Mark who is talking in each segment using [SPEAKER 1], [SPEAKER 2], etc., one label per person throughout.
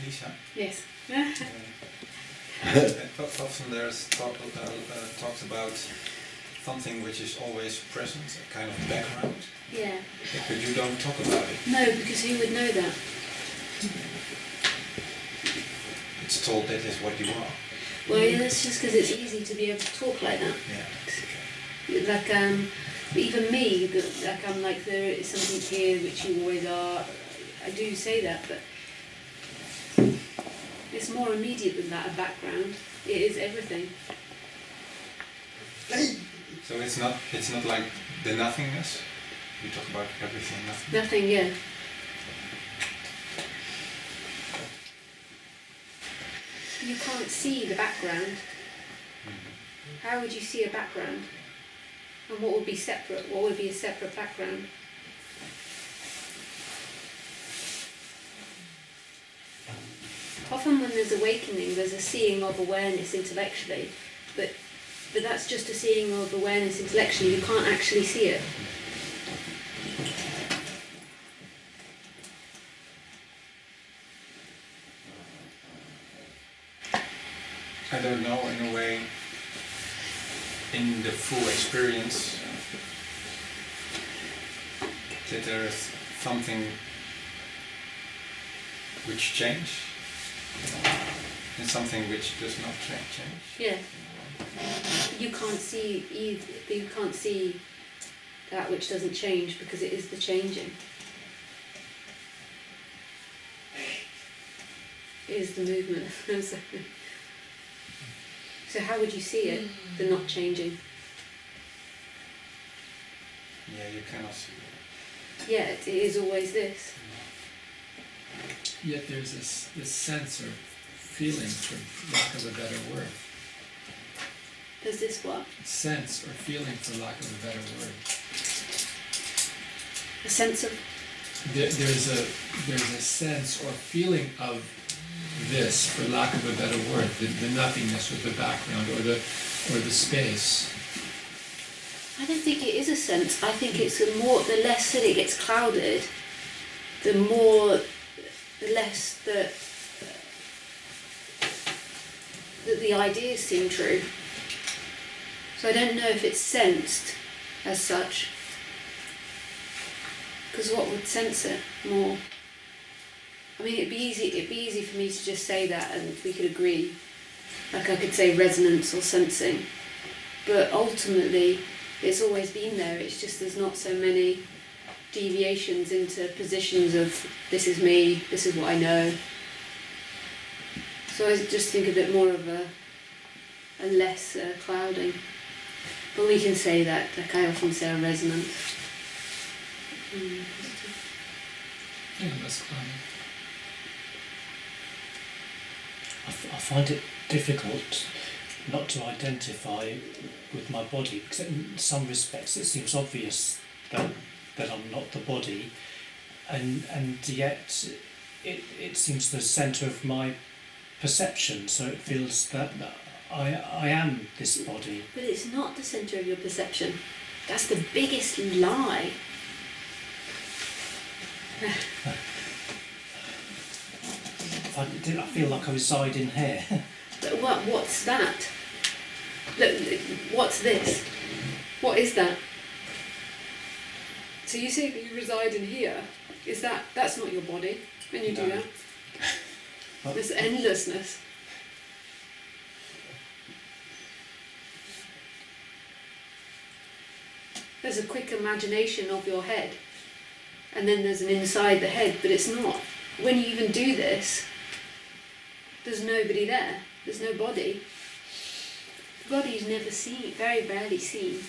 [SPEAKER 1] Lisa?
[SPEAKER 2] Yes.
[SPEAKER 1] Often there's talks about something which is always present, a kind of background.
[SPEAKER 2] Yeah.
[SPEAKER 1] But you don't talk about it.
[SPEAKER 2] No, because who would know that?
[SPEAKER 1] It's told that is what you are.
[SPEAKER 2] Well, yeah, that's just because it's easy to be able to talk like that.
[SPEAKER 1] Yeah. Okay.
[SPEAKER 2] Like, even me, like I'm like, there is something here which you always are. I do say that, but it's more immediate than that, a background. It is everything.
[SPEAKER 1] So it's not like the nothingness? You talk about everything, nothing?
[SPEAKER 2] Nothing, yeah. You can't see the background. How would you see a background? And what would be separate? What would be a separate background? Often when there's awakening, there's a seeing of awareness intellectually, but that's just a seeing of awareness intellectually. You can't actually see it.
[SPEAKER 1] I don't know, in a way, in the full experience, that there is something which changes and something which does not change.
[SPEAKER 2] Yeah. You can't see either. You can't see that which doesn't change because it is the changing. It is the movement. So how would you see it, the not changing?
[SPEAKER 1] Yeah, you cannot see it.
[SPEAKER 2] Yeah, it is always this.
[SPEAKER 3] Yet there's this sense or feeling, for lack of a better word.
[SPEAKER 2] There's this what?
[SPEAKER 3] Sense or feeling, for lack of a better word.
[SPEAKER 2] A sense of?
[SPEAKER 3] There's a sense or feeling of this, for lack of a better word, the nothingness or the background or the space.
[SPEAKER 2] I don't think it is a sense. I think it's the less that it gets clouded, the less that the ideas seem true. So I don't know if it's sensed as such. Because what would sense it more? I mean, it'd be easy for me to just say that and we could agree. Like I could say resonance or sensing. But ultimately, it's always been there. It's just there's not so many deviations into positions of this is me, this is what I know. So I just think a bit more of a less clouding. But we can say that, like I often say, a resonance.
[SPEAKER 3] Yeah, less clouding.
[SPEAKER 4] I find it difficult not to identify with my body, because in some respects it seems obvious that I'm not the body, and yet it seems the centre of my perception, so it feels that I am this body.
[SPEAKER 2] But it's not the centre of your perception. That's the biggest lie.
[SPEAKER 4] I feel like I reside in here.
[SPEAKER 2] But what's that? Look, what's this? What is that? So you say that you reside in here. That's not your body when you do
[SPEAKER 4] No.
[SPEAKER 2] that? This endlessness. There's a quick imagination of your head, and then there's an inside the head, but it's not. When you even do this, there's nobody there. There's no body. The body is never seen, very rarely seen.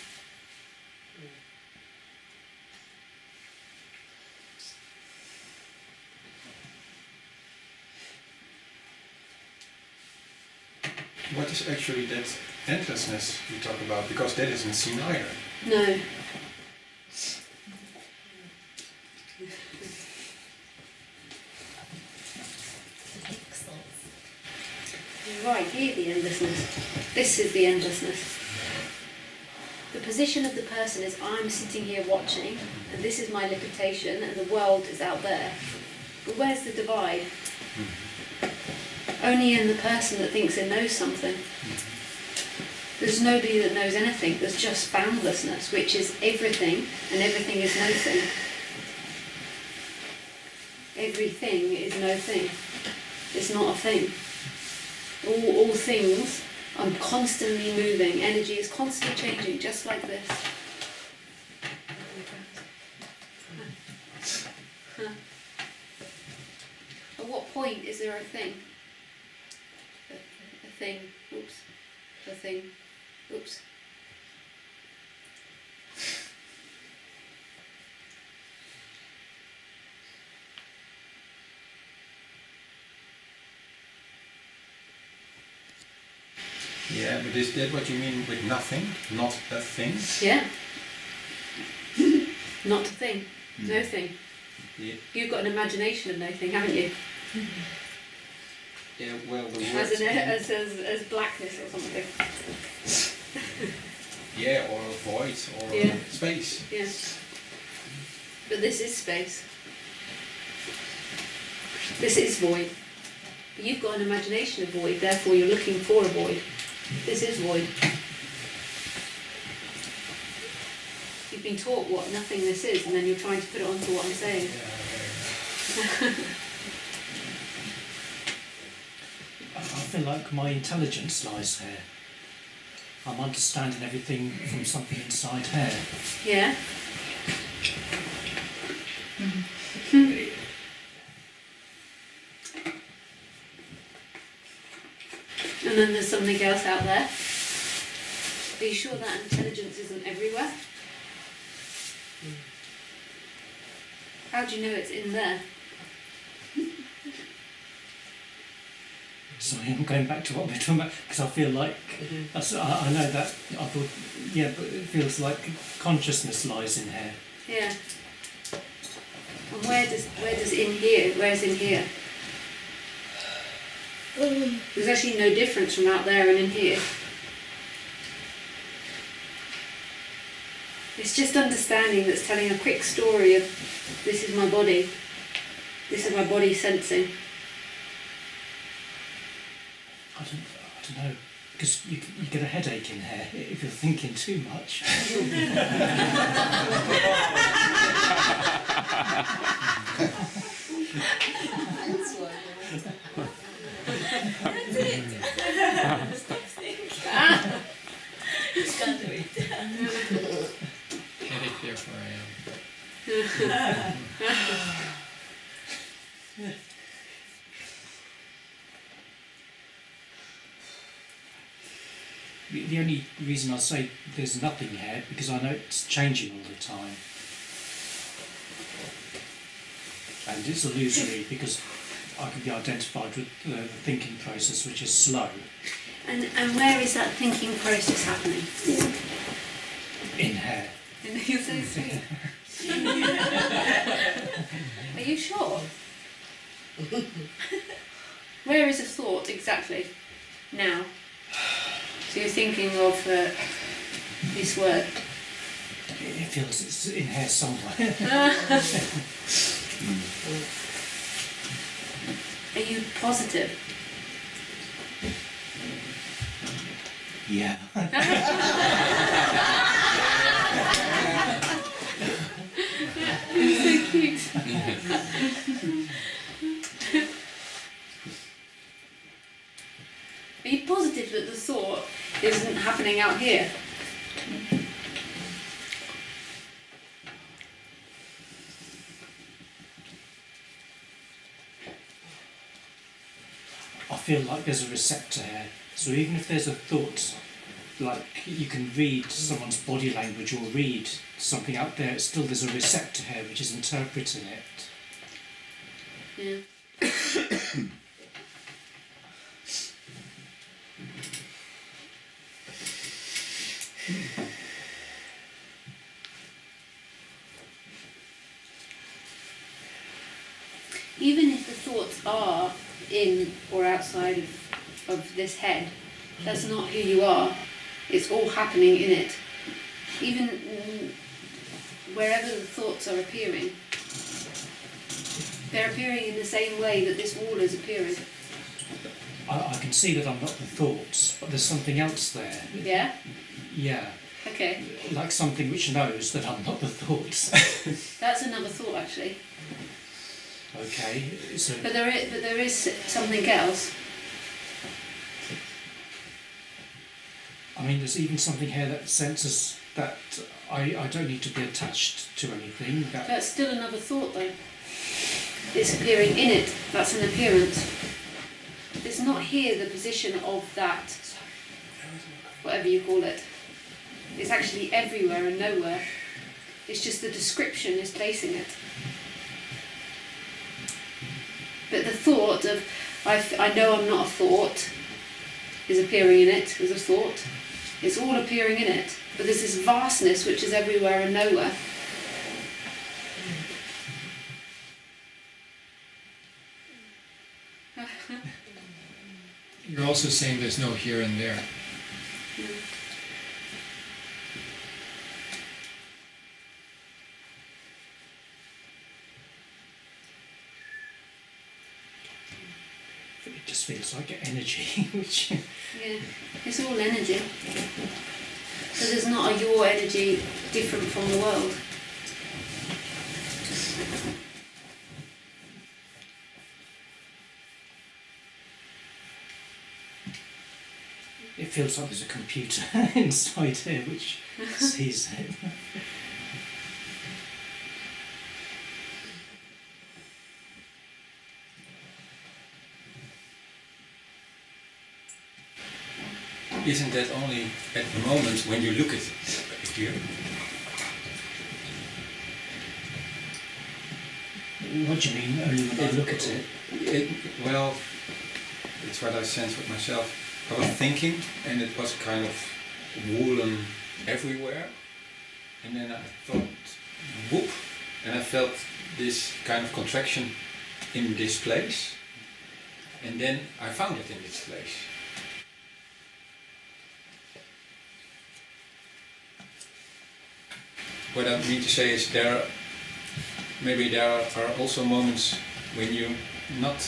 [SPEAKER 1] What is actually that endlessness you talk about? Because that isn't seen either.
[SPEAKER 2] No. Right here, the endlessness. This is the endlessness. The position of the person is I'm sitting here watching, and this is my limitation, and the world is out there. But where's the divide? Only in the person that thinks it knows something. There's nobody that knows anything. There's just boundlessness, which is everything, and everything is nothing. Everything is no thing. It's not a thing. All things are constantly moving. Energy is constantly changing, just like this. At what point is there a thing? A thing. Oops. A thing. Oops.
[SPEAKER 1] Yeah, but is that what you mean with nothing? Not a thing?
[SPEAKER 2] Yeah. Not a thing. No thing.
[SPEAKER 1] Yeah.
[SPEAKER 2] You've got an imagination of no thing, haven't you?
[SPEAKER 1] Yeah, well, the
[SPEAKER 2] As,
[SPEAKER 1] word...
[SPEAKER 2] as blackness or something.
[SPEAKER 1] Yeah, or a void, or
[SPEAKER 2] Yeah.
[SPEAKER 1] space.
[SPEAKER 2] Yeah. But this is space. This is void. But you've got an imagination of void, therefore you're looking for a void. This is void. You've been taught what nothingness is, and then you're trying to put it onto what I'm saying.
[SPEAKER 4] I feel like my intelligence lies here. I'm understanding everything from something inside here.
[SPEAKER 2] Yeah? And then there's something else out there. Are you sure that intelligence isn't everywhere? How do you know it's in there?
[SPEAKER 4] Sorry, I'm going back to what we're talking about because I feel like I know that I thought, yeah, but it feels like consciousness lies in here.
[SPEAKER 2] Yeah. And where's in here? Where's in here? There's actually no difference from out there and in here. It's just understanding that's telling a quick story of this is my body. This is my body sensing.
[SPEAKER 4] I don't know, because you get a headache in here if you're thinking too much.
[SPEAKER 5] That's it. Stop thinking. Just can't do it.
[SPEAKER 3] Headache, therefore I am.
[SPEAKER 4] The only reason I say there's nothing here because I know it's changing all the time. And it's illusory because I can be identified with the thinking process, which is slow.
[SPEAKER 2] And where is that thinking process happening?
[SPEAKER 4] In here.
[SPEAKER 2] You're so sweet. Are you sure? Where is a thought exactly now? So you're thinking of this word.
[SPEAKER 4] It feels it's in here somewhere.
[SPEAKER 2] Are you positive?
[SPEAKER 4] Yeah.
[SPEAKER 2] So cute. Are you positive that the thought isn't happening out here?
[SPEAKER 4] I feel like there's a receptor here. So even if there's a thought, like you can read someone's body language or read something out there, still there's a receptor here which is interpreting it.
[SPEAKER 2] Yeah. Even if the thoughts are in or outside of this head, that's not who you are. It's all happening in it. Even wherever the thoughts are appearing, They're appearing in the same way that this wall is appearing.
[SPEAKER 4] I can see that I'm not the thoughts, but there's something else there.
[SPEAKER 2] Yeah?
[SPEAKER 4] Yeah.
[SPEAKER 2] Okay.
[SPEAKER 4] Like something which knows that I'm not the thoughts.
[SPEAKER 2] That's another thought, actually.
[SPEAKER 4] Okay. So
[SPEAKER 2] But there is something else.
[SPEAKER 4] I mean, there's even something here that senses that I don't need to be attached to anything.
[SPEAKER 2] That's still another thought, though. It's appearing in it. That's an appearance. It's not here the position of that, whatever you call it. It's actually everywhere and nowhere. It's just the description is placing it. But the thought of, I know I'm not a thought, is appearing in it as a thought. It's all appearing in it. But there's this vastness which is everywhere and nowhere.
[SPEAKER 3] You're also saying there's no here and there.
[SPEAKER 4] It just feels like energy, which...
[SPEAKER 2] Yeah, it's all energy. So there's not a your energy different from the world.
[SPEAKER 4] It feels like there's a computer inside here which sees it.
[SPEAKER 1] Isn't that only at the moment when you look at it appear?
[SPEAKER 4] What do you mean, only when I look at it?
[SPEAKER 1] Well, it's what I sense with myself. I was thinking, and it was kind of woolen everywhere. And then I thought, whoop, and I felt this kind of contraction in this place. And then I found it in this place. What I mean to say is maybe there are also moments when you not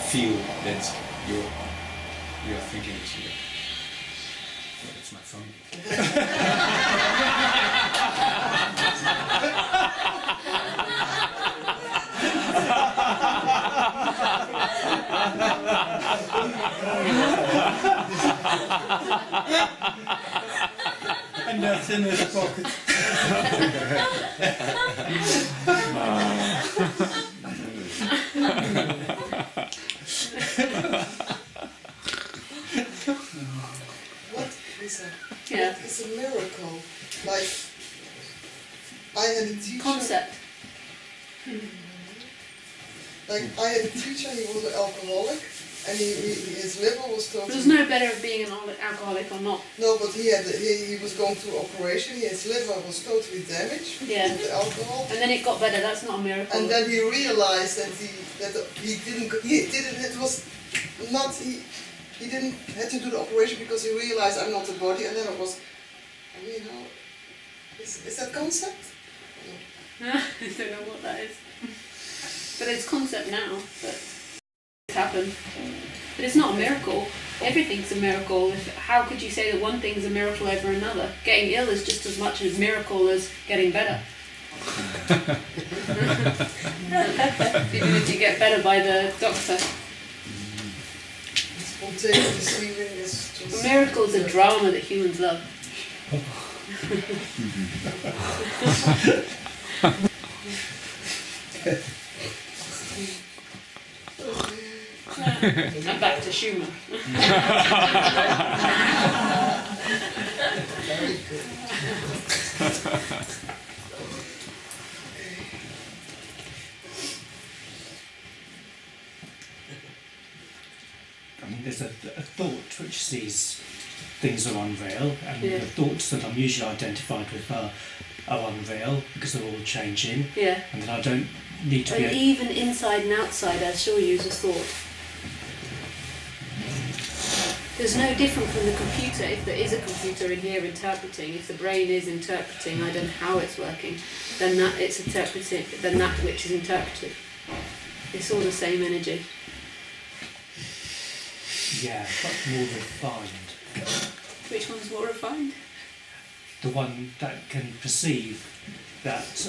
[SPEAKER 1] feel that you're thinking it's here. Oh, that's my phone.
[SPEAKER 6] And that's in his pocket.
[SPEAKER 7] What is
[SPEAKER 2] Yeah.
[SPEAKER 7] what is a miracle? Like, I had a teacher.
[SPEAKER 2] Concept.
[SPEAKER 7] Like, I had a teacher, he was an alcoholic, and his liver was totally...
[SPEAKER 2] There's no better of being an alcoholic or not.
[SPEAKER 7] No, but he was going through operation, his liver was totally damaged
[SPEAKER 2] Yeah.
[SPEAKER 7] with the alcohol.
[SPEAKER 2] And then it got better, that's not a miracle.
[SPEAKER 7] And then he realized that he didn't had to do the operation because he realized I'm not the body, and then it was, is that concept?
[SPEAKER 2] I don't know what that is. But it's concept now, but it's happened. But it's not a miracle. Everything's a miracle. How could you say that one thing's a miracle over another? Getting ill is just as much a miracle as getting better. Even if you get better by the doctor.
[SPEAKER 7] Spontaneous healing is just...
[SPEAKER 2] A miracle is a drama that humans love. And back to Schumann.
[SPEAKER 7] Very good.
[SPEAKER 4] I mean, there's a thought which sees things are unreal, and
[SPEAKER 2] Yeah.
[SPEAKER 4] the thoughts that I'm usually identified with are unreal because they're all changing,
[SPEAKER 2] Yeah.
[SPEAKER 4] and then I don't need to be...
[SPEAKER 2] And even inside and outside, I still use a thought. There's no different from the computer. If there is a computer in here interpreting, if the brain is interpreting, I don't know how it's working, then that it's interpreting, then that which is interpreted. It's all the same energy.
[SPEAKER 4] Yeah, but more refined.
[SPEAKER 2] Which one's more refined?
[SPEAKER 4] The one that can perceive that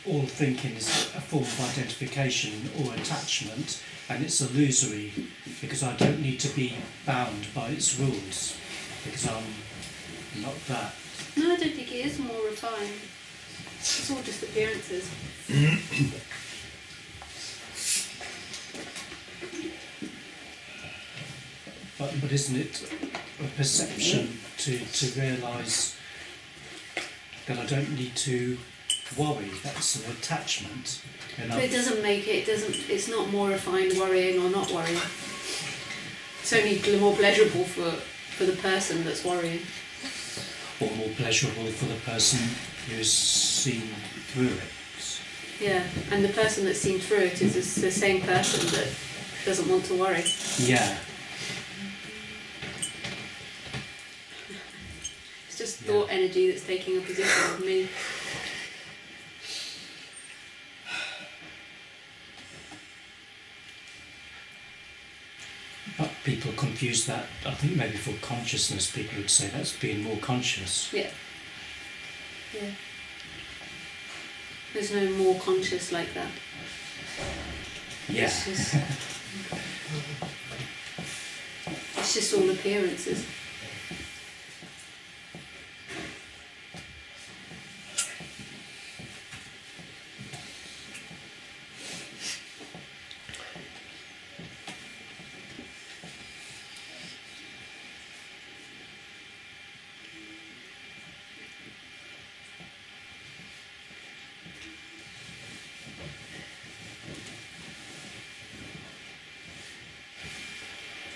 [SPEAKER 4] all thinking is a form of identification or attachment, and it's illusory because I don't need to be bound by its rules because I'm not that.
[SPEAKER 2] No, I don't think it is more refined. It's all just appearances.
[SPEAKER 4] But isn't it a perception to realise that I don't need to worry? That's an attachment.
[SPEAKER 2] But it doesn't make it, it's not more refined worrying or not worrying. It's only more pleasurable for the person that's worrying.
[SPEAKER 4] Or more pleasurable for the person who's seen through it.
[SPEAKER 2] Yeah, and the person that's seen through it is the same person that doesn't want to worry.
[SPEAKER 4] Yeah.
[SPEAKER 2] It's just thought energy that's taking a position with me.
[SPEAKER 4] But people confuse that, I think maybe for consciousness, people would say that's being more conscious.
[SPEAKER 2] Yeah. Yeah. There's no more conscious like that.
[SPEAKER 4] Yeah.
[SPEAKER 2] It's just all appearances.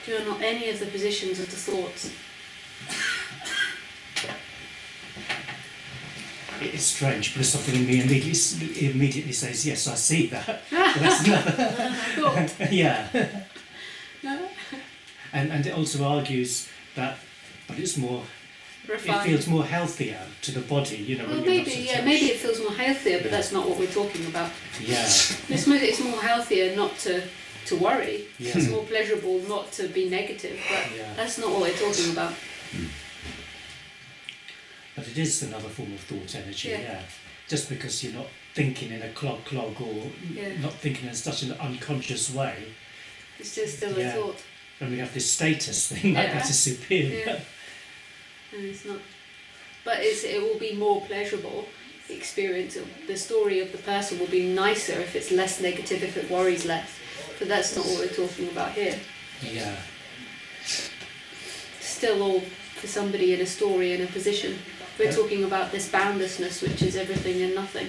[SPEAKER 2] You are not any of the positions of the thoughts.
[SPEAKER 4] It's strange, but something in me immediately says, yes, I see that. That's another. Yeah.
[SPEAKER 2] No?
[SPEAKER 4] And it also argues that, but it's more,
[SPEAKER 2] Refined.
[SPEAKER 4] it feels more healthier to the body, you know.
[SPEAKER 2] Well,
[SPEAKER 4] when you're not
[SPEAKER 2] maybe,
[SPEAKER 4] so
[SPEAKER 2] yeah, maybe it feels more healthier, but that's not what we're talking about.
[SPEAKER 4] Yeah.
[SPEAKER 2] It's more healthier not to worry.
[SPEAKER 4] Yeah.
[SPEAKER 2] It's more pleasurable not to be negative, but that's not what we're talking about.
[SPEAKER 4] But it is another form of thought energy,
[SPEAKER 2] Yeah.
[SPEAKER 4] yeah. Just because you're not thinking in a clog or not thinking in such an unconscious way.
[SPEAKER 2] It's just still a thought.
[SPEAKER 4] And we have this status thing, like that is superior.
[SPEAKER 2] Yeah. And it's not. But it will be more pleasurable. The experience of the story of the person will be nicer if it's less negative, if it worries less. But that's not what we're talking about here.
[SPEAKER 4] Yeah.
[SPEAKER 2] Still all for somebody in a story, in a position. We're talking about this boundlessness, which is everything and nothing.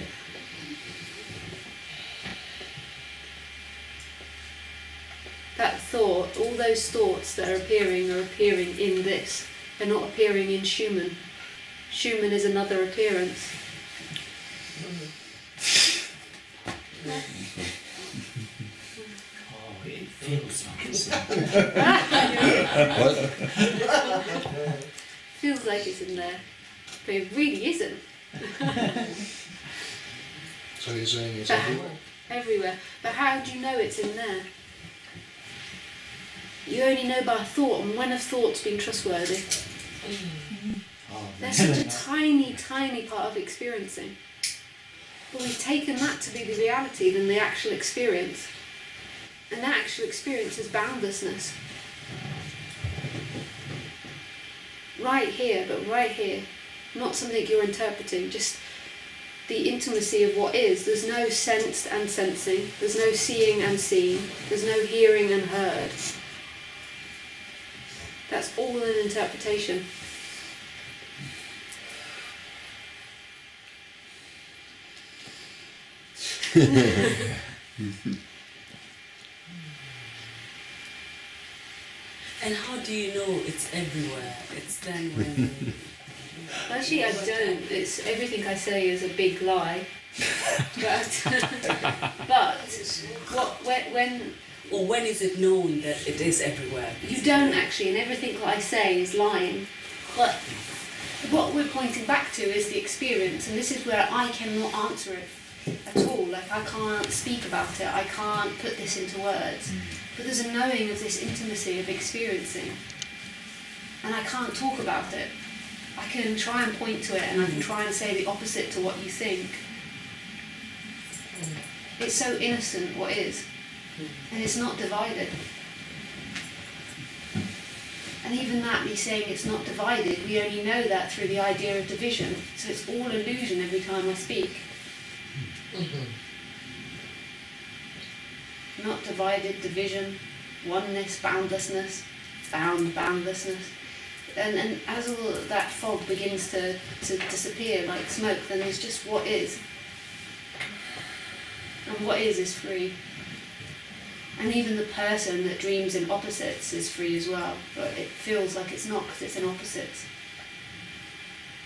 [SPEAKER 2] That thought, all those thoughts that are appearing in this. They're not appearing in Schumann. Schumann is another appearance.
[SPEAKER 4] Oh, it feels like it's
[SPEAKER 2] Feels like it's in there, but it really isn't.
[SPEAKER 8] So you're saying it's everywhere?
[SPEAKER 2] Everywhere. But how do you know it's in there? You only know by thought, and when have thoughts been trustworthy? They're such a tiny, tiny part of experiencing. But we've taken that to be the reality than the actual experience. And that actual experience is boundlessness. Right here, but right here. Not something you're interpreting, just the intimacy of what is. There's no sensed and sensing. There's no seeing and seen. There's no hearing and heard. That's all an interpretation.
[SPEAKER 5] And how do you know it's everywhere? It's then when...
[SPEAKER 2] Actually, I don't. It's everything I say is a big lie. But
[SPEAKER 5] Or when is it known that it is everywhere?
[SPEAKER 2] You don't actually, and everything that I say is lying. But what we're pointing back to is the experience, and this is where I cannot answer it at all. Like, I can't speak about it, I can't put this into words. But there's a knowing of this intimacy of experiencing, and I can't talk about it. I can try and point to it, and I can try and say the opposite to what you think. It's so innocent what is, and it's not divided. And even that, me saying it's not divided, we only know that through the idea of division. So it's all illusion every time I speak. Not divided, division, oneness, boundlessness, boundlessness. And as all that fog begins to disappear like smoke, then there's just what is. And what is free. And even the person that dreams in opposites is free as well, but it feels like it's not because it's in opposites.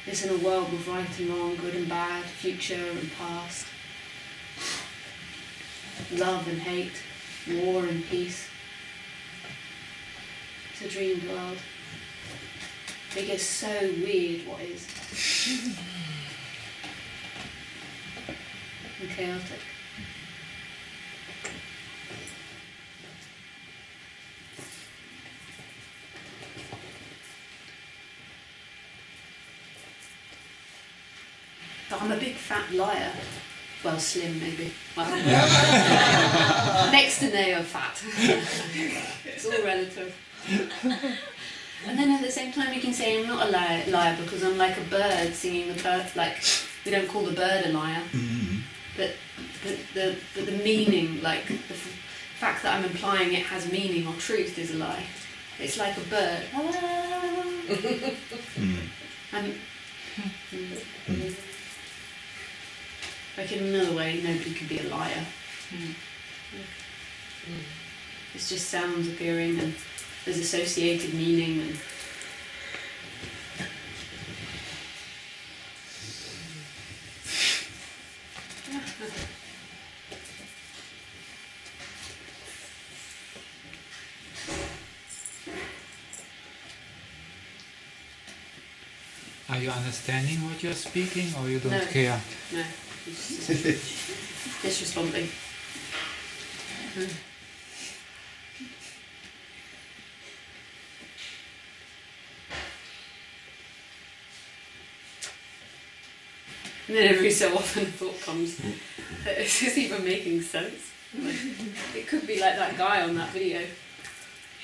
[SPEAKER 2] It's in a world with right and wrong, good and bad, future and past, love and hate, war and peace. It's a dreamed world. It gets so weird what is. And chaotic. But I'm a big fat liar. Well, slim maybe. Well, next to neo fat. It's all relative. And then at the same time you can say I'm not a liar because I'm like a bird singing the bird. Like, we don't call the bird a liar. But the meaning, like the fact that I'm implying it has meaning or truth is a lie. It's like a bird. Like, in another way, nobody can be a liar. It's just sounds appearing and there's associated meaning and
[SPEAKER 6] Are you understanding what you're speaking, or you don't
[SPEAKER 2] No.
[SPEAKER 6] care?
[SPEAKER 2] No. It's responding. And then every so often a thought comes, is this even making sense? Like, it could be like that guy on that video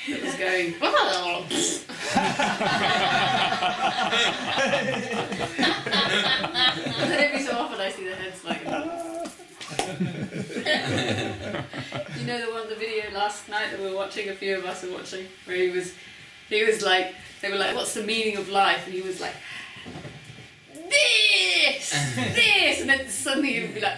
[SPEAKER 2] that was going, and then every so often I see the heads like, you know the video last night that we were watching, a few of us were watching, where he was like, they were like, what's the meaning of life? And he was like, this, and then suddenly he would be like,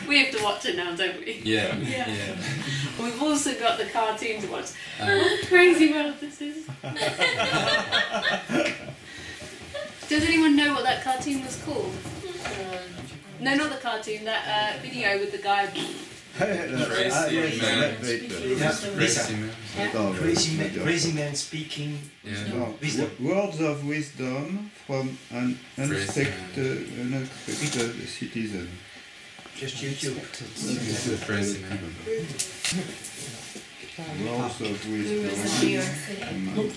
[SPEAKER 2] we have to watch it now, don't we?
[SPEAKER 1] Yeah.
[SPEAKER 2] We've also got the cartoon to watch. What a crazy world this is. Does anyone know what that cartoon was called? No, not the cartoon, that video with the guy.
[SPEAKER 9] Crazy man speaking wisdom.
[SPEAKER 10] Words of wisdom from an unexpected citizen.
[SPEAKER 9] Just YouTube.
[SPEAKER 1] Crazy man.
[SPEAKER 10] Words of wisdom from an unexpected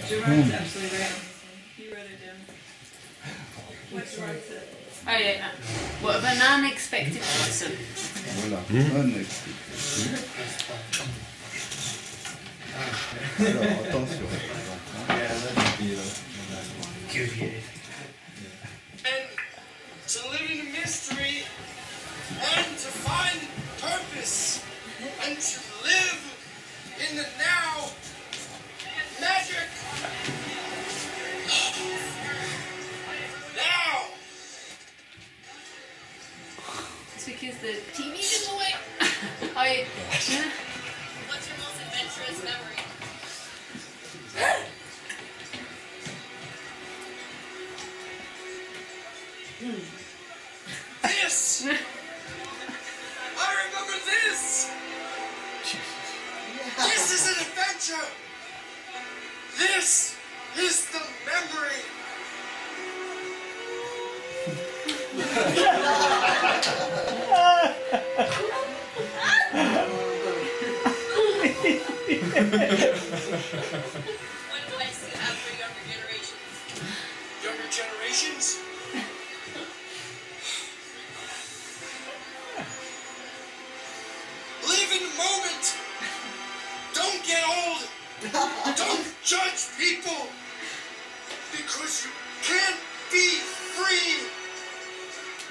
[SPEAKER 2] Jerome's absolutely right. You wrote it down. What's right? Oh yeah. What of an unexpected person?
[SPEAKER 10] Voilà, unexpected. Alors, attention.
[SPEAKER 9] And to live in a mystery, and to find purpose, and to live in the now. Magic. Now.
[SPEAKER 2] It's because the TV's in the way. I.
[SPEAKER 11] What's your most adventurous memory?
[SPEAKER 9] This! I remember this! This is an adventure! This is the memory!
[SPEAKER 11] What advice do you have for younger generations?
[SPEAKER 9] Younger generations? Live in the moment! Don't get old! Don't judge people! Because you can't be free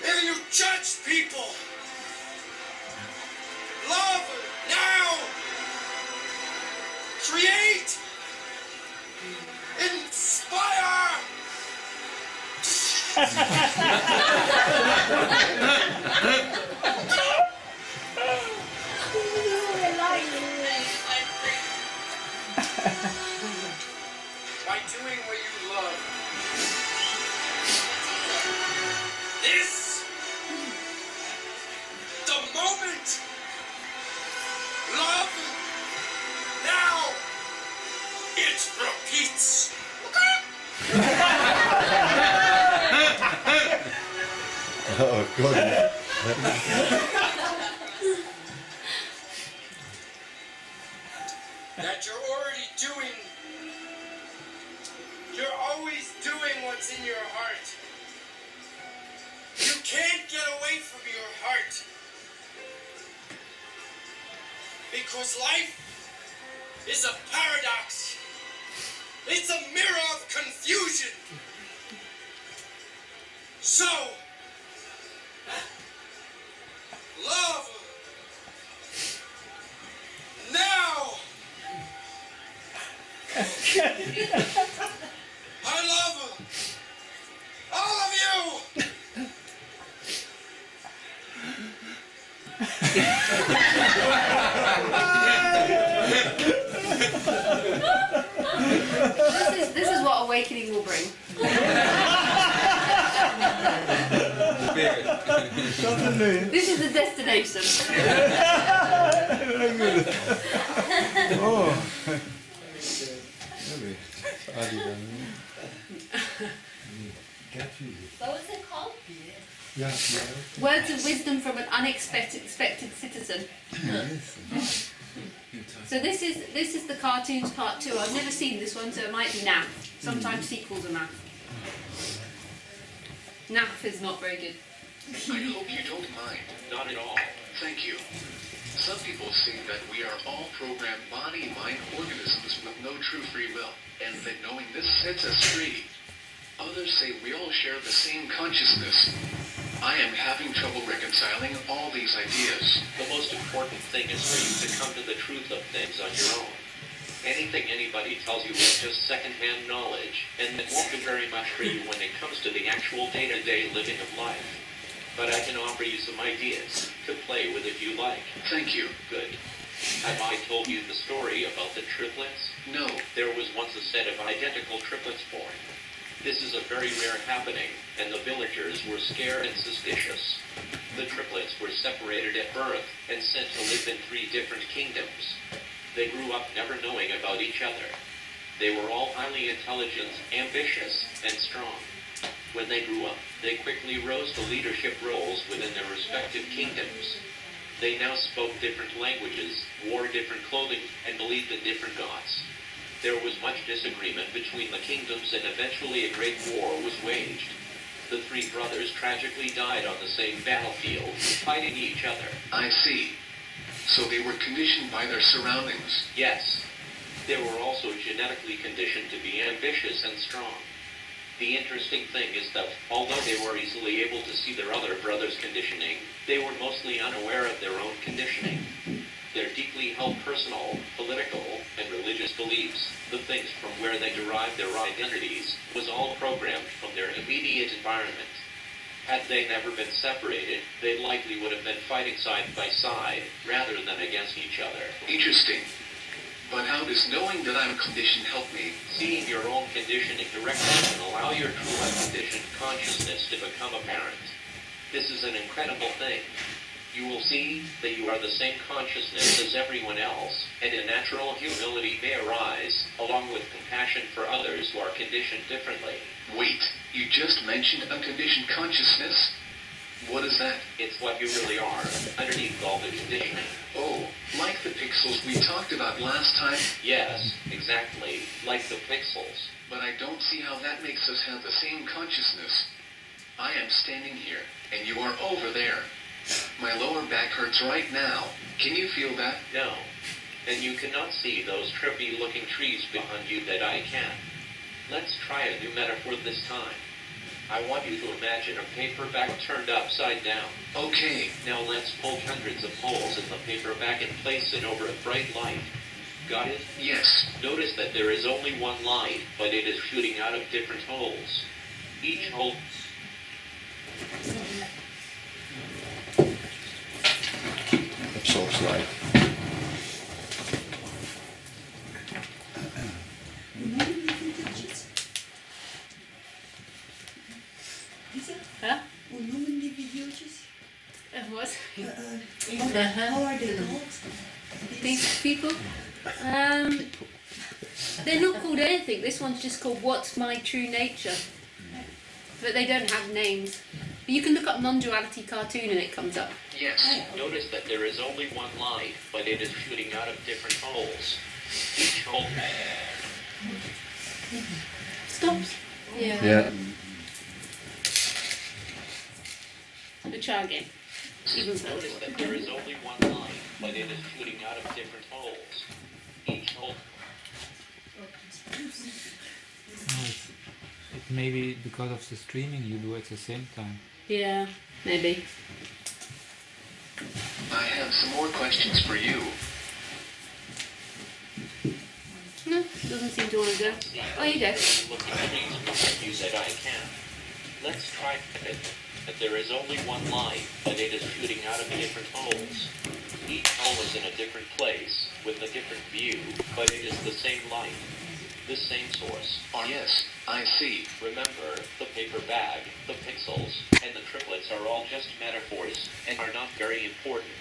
[SPEAKER 9] if you judge people! Love now! Create! Inspire! By doing what you love. This, the moment. Love now. It repeats.
[SPEAKER 10] Oh, God.
[SPEAKER 9] That you're already doing. You're always doing what's in your heart. You can't get away from your heart. Because life is a paradox. It's a mirror of confusion. So, love now. I love all of you.
[SPEAKER 2] This is what awakening will bring. This is the destination.
[SPEAKER 10] Oh.
[SPEAKER 11] What was it called?
[SPEAKER 2] Words of wisdom from an unexpected citizen. So this is the cartoons part 2. I've never seen this one, so it might be NAF. Sometimes sequels are NAF. NAF is not very good.
[SPEAKER 12] I hope you don't mind. Not at all. Thank you. Some people say that we are all programmed body-mind organisms with no true free will, and that knowing this sets us free. Others say we all share the same consciousness. I am having trouble reconciling all these ideas.
[SPEAKER 13] The most important thing is for you to come to the truth of things on your own. Anything anybody tells you is just second-hand knowledge, and it won't do very much for you when it comes to the actual day-to-day living of life. But I can offer you some ideas to play with if you like.
[SPEAKER 12] Thank you.
[SPEAKER 13] Good. Have I told you the story about the triplets?
[SPEAKER 12] No.
[SPEAKER 13] There was once a set of identical triplets born. This is a very rare happening, and the villagers were scared and suspicious. The triplets were separated at birth and sent to live in 3 different kingdoms. They grew up never knowing about each other. They were all highly intelligent, ambitious, and strong. When they grew up, they quickly rose to leadership roles within their respective kingdoms. They now spoke different languages, wore different clothing, and believed in different gods. There was much disagreement between the kingdoms, and eventually a great war was waged. The 3 brothers tragically died on the same battlefield, fighting each other.
[SPEAKER 12] I see. So they were conditioned by their surroundings.
[SPEAKER 13] Yes. They were also genetically conditioned to be ambitious and strong. The interesting thing is that, although they were easily able to see their other brothers' conditioning, they were mostly unaware of their own conditioning. Their deeply held personal, political, and religious beliefs, the things from where they derived their identities, was all programmed from their immediate environment. Had they never been separated, they likely would have been fighting side by side rather than against each other.
[SPEAKER 12] Interesting. But how does knowing that I'm conditioned help me?
[SPEAKER 13] Seeing your own conditioning directly can allow your true unconditioned consciousness to become apparent. This is an incredible thing. You will see that you are the same consciousness as everyone else, and a natural humility may arise, along with compassion for others who are conditioned differently.
[SPEAKER 12] Wait, you just mentioned unconditioned consciousness? What is that?
[SPEAKER 13] It's what you really are, underneath all the conditioning.
[SPEAKER 12] Oh, like the pixels we talked about last time?
[SPEAKER 13] Yes, exactly, like the pixels.
[SPEAKER 12] But I don't see how that makes us have the same consciousness. I am standing here, and you are over there. My lower back hurts right now. Can you feel that?
[SPEAKER 13] No. And you cannot see those trippy-looking trees behind you that I can. Let's try a new metaphor this time. I want you to imagine a paper bag turned upside down.
[SPEAKER 12] Okay.
[SPEAKER 13] Now let's pull hundreds of holes in the paper bag and place it over a bright light. Got it?
[SPEAKER 12] Yes.
[SPEAKER 13] Notice that there is only one light, but it is shooting out of different holes. Each hole...
[SPEAKER 10] Absorbs light.
[SPEAKER 2] Huh?
[SPEAKER 14] Hoe noemen die video's?
[SPEAKER 2] What?
[SPEAKER 14] How are they called?
[SPEAKER 2] These people? They're not called anything. This one's just called What's My True Nature. But they don't have names. But you can look up non-duality cartoon and it comes up.
[SPEAKER 12] Yes.
[SPEAKER 13] Notice that there is only one light, but it is shooting out of different holes. Each hole...
[SPEAKER 2] Stops.
[SPEAKER 10] Yeah.
[SPEAKER 2] We'll try again. Even so.
[SPEAKER 13] Notice that there is only one light, but it is shooting out of different holes. Each hole...
[SPEAKER 6] It may be because of the streaming you do at the same time.
[SPEAKER 2] Yeah, maybe.
[SPEAKER 12] I have some more questions for you.
[SPEAKER 2] No, doesn't seem to want to go. Oh, you go.
[SPEAKER 13] Looking trees behind you that I can. Let's try it. That there is only one light, but it is shooting out of different holes. Each hole is in a different place, with a different view, but it is the same light, the same source.
[SPEAKER 12] Yes, I see.
[SPEAKER 13] Remember, the paper bag, the pixels, and the triplets are all just metaphors, and are not very important.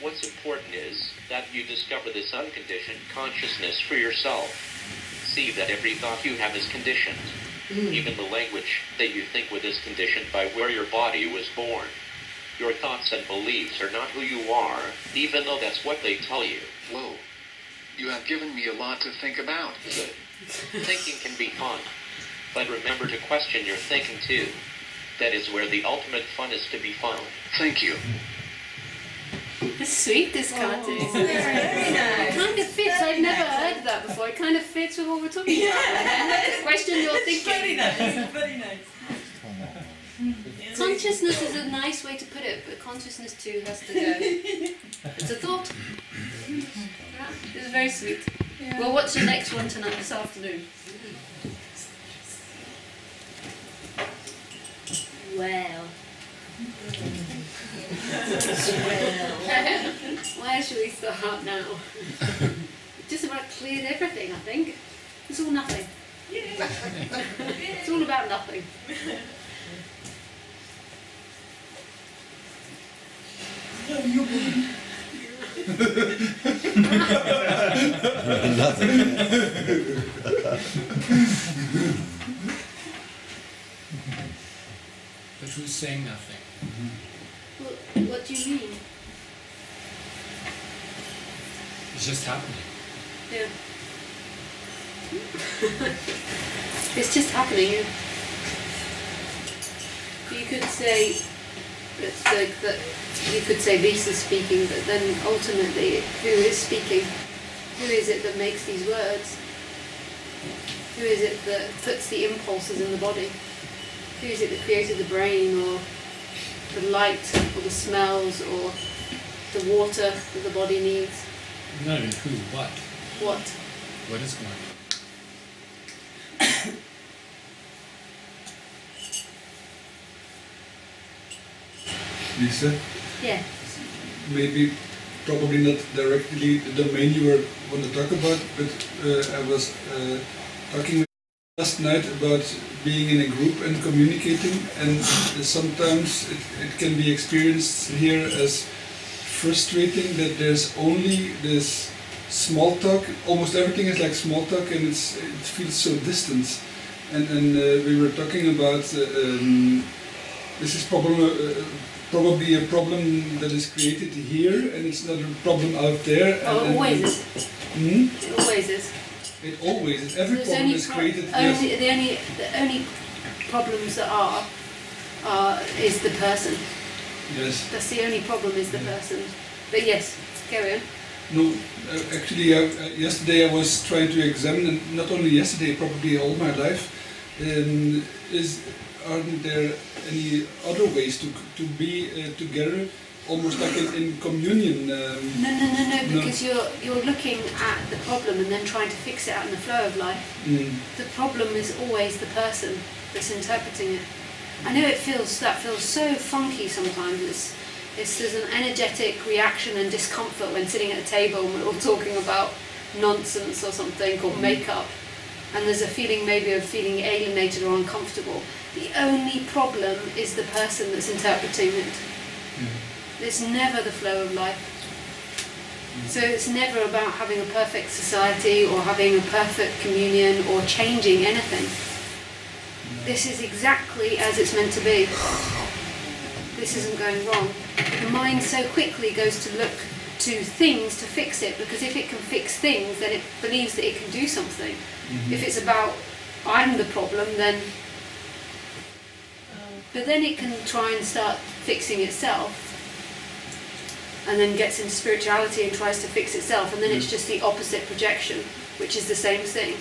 [SPEAKER 13] What's important is that you discover this unconditioned consciousness for yourself. See that every thought you have is conditioned. Even the language that you think with is conditioned by where your body was born. Your thoughts and beliefs are not who you are, even though that's what they tell you.
[SPEAKER 12] Whoa. You have given me a lot to think about.
[SPEAKER 13] Good. Thinking can be fun, but remember to question your thinking too. That is where the ultimate fun is to be found.
[SPEAKER 12] Thank you.
[SPEAKER 2] It's sweet, this cartoon.
[SPEAKER 14] Very nice.
[SPEAKER 2] It kind of fits. I've never heard that before. It kind of fits with what we're talking about. Question your thinking.
[SPEAKER 14] Very nice. Very nice.
[SPEAKER 2] Consciousness is a nice way to put it, but consciousness too has to go. It's a thought. Yeah, it's very sweet.
[SPEAKER 14] Yeah.
[SPEAKER 2] Well, what's your next one tonight, this afternoon? Well. Where should we start now? Just about cleared everything, I think. It's all nothing. It's all about nothing.
[SPEAKER 3] But who's saying nothing?
[SPEAKER 2] Well, what do you mean?
[SPEAKER 3] It's just happening.
[SPEAKER 2] Yeah. It's just happening. You could say it's like that. You could say this is speaking, but then ultimately, who is speaking? Who is it that makes these words? Who is it that puts the impulses in the body? Who is it that created the brain, or the light, or the smells, or the water that the body needs?
[SPEAKER 3] Not even who, what?
[SPEAKER 2] What?
[SPEAKER 3] What is going on?
[SPEAKER 15] Lisa.
[SPEAKER 2] Yeah.
[SPEAKER 15] Maybe, probably not directly the domain you were want to talk about, but I was talking last night about being in a group and communicating, and sometimes it can be experienced here as frustrating that there's only this small talk. Almost everything is like small talk, and it feels so distant. And we were talking about this is probably a problem that is created here, and it's not a problem out there.
[SPEAKER 2] Oh, it always is. It always is.
[SPEAKER 15] It always is. Every problem is created.
[SPEAKER 2] The only problems that is the person.
[SPEAKER 15] Yes.
[SPEAKER 2] That's the only problem, is the person. But yes, carry on.
[SPEAKER 15] No, actually, yesterday I was trying to examine, and not only yesterday, probably all my life, aren't there any other ways to be together, almost like in communion?
[SPEAKER 2] No, because you're looking at the problem and then trying to fix it out in the flow of life. The problem is always the person that's interpreting it. I know that feels so funky sometimes. There's an energetic reaction and discomfort when sitting at a table and we're all talking about nonsense or something, or makeup, and there's a feeling maybe of feeling alienated or uncomfortable. The only problem is the person that's interpreting it. It's never the flow of life. So it's never about having a perfect society or having a perfect communion or changing anything. This is exactly as it's meant to be. This isn't going wrong. The mind so quickly goes to look to things to fix it, because if it can fix things, then it believes that it can do something. If it's about, I'm the problem, then... But then it can try and start fixing itself, and then gets into spirituality and tries to fix itself, and then it's just the opposite projection, which is the same thing.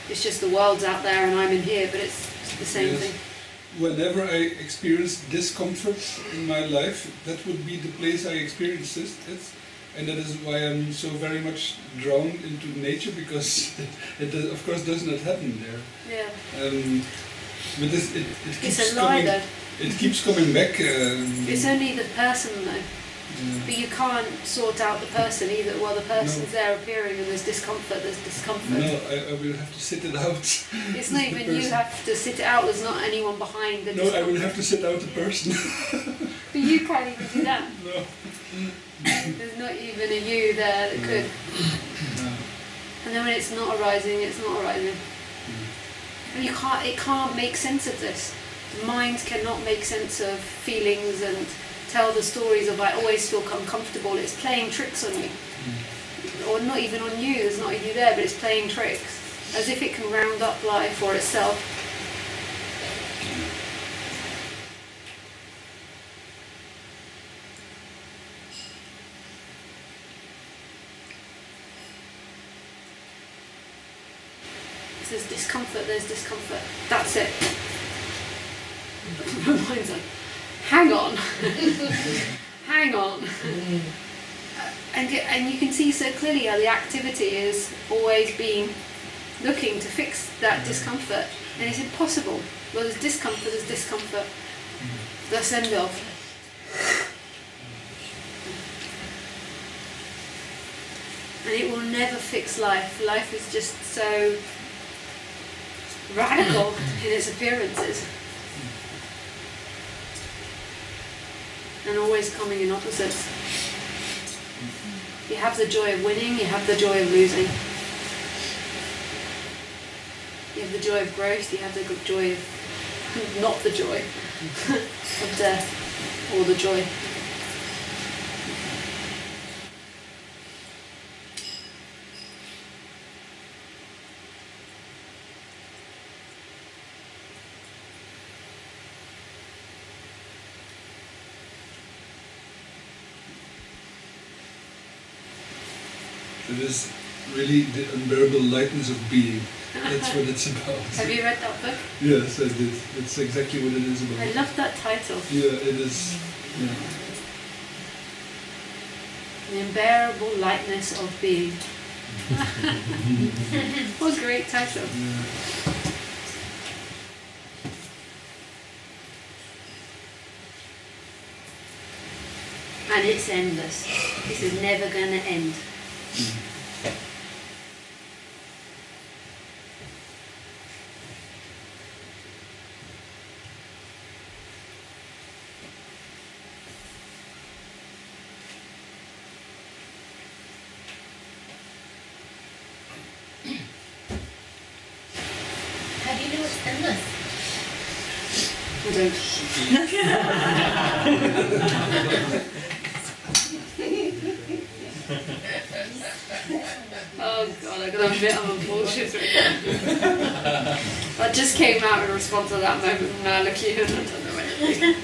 [SPEAKER 2] It's just the world's out there and I'm in here, but it's the same thing.
[SPEAKER 15] Whenever I experience discomfort in my life, that would be the place I experience it. And that is why I'm so very much drawn into nature, because it of course does not happen there.
[SPEAKER 2] Yeah.
[SPEAKER 15] But it keeps
[SPEAKER 2] it's a lie,
[SPEAKER 15] coming.
[SPEAKER 2] though.
[SPEAKER 15] It keeps coming back.
[SPEAKER 2] It's only the person, though. But you can't sort out the person either. While the person's there appearing and there's discomfort,
[SPEAKER 15] No, I will have to sit it out.
[SPEAKER 2] It's not even you have to sit it out, there's not anyone behind the discomfort.
[SPEAKER 15] I will have to sit out the person.
[SPEAKER 2] But you can't even do that.
[SPEAKER 15] No.
[SPEAKER 2] There's not even a you there that could.
[SPEAKER 15] No.
[SPEAKER 2] And then when it's not arising, it's not arising. And it can't make sense of this. The mind cannot make sense of feelings and tell the stories of I always feel uncomfortable. It's playing tricks on you. Or not even on you, there's not you there, but it's playing tricks. As if it can round up life for itself. If there's discomfort, there's discomfort. That's it. My mind's like, hang on. Hang on. And you can see so clearly how the activity is always being looking to fix that discomfort, and it's impossible. Well, there's discomfort, there's discomfort. Let's end off. And it will never fix life. Life is just so radical in its appearances. And always coming in opposites. You have the joy of winning, you have the joy of losing. You have the joy of growth, you have the joy of, not the joy, of death, or the joy.
[SPEAKER 15] It is really the unbearable lightness of being. That's what it's about.
[SPEAKER 2] Have you read that book?
[SPEAKER 15] Yes, I did. That's exactly what it is about.
[SPEAKER 2] I love that title.
[SPEAKER 15] Yeah, it is. Yeah.
[SPEAKER 2] The unbearable lightness of being. What a great title.
[SPEAKER 15] Yeah.
[SPEAKER 2] And it's endless. This is never going to end.
[SPEAKER 11] How do you know it's endless?
[SPEAKER 2] I don't. Oh God, I gotta admit I'm a bullshit right now. That just came out in response to that moment, and now look at you and I don't know anything.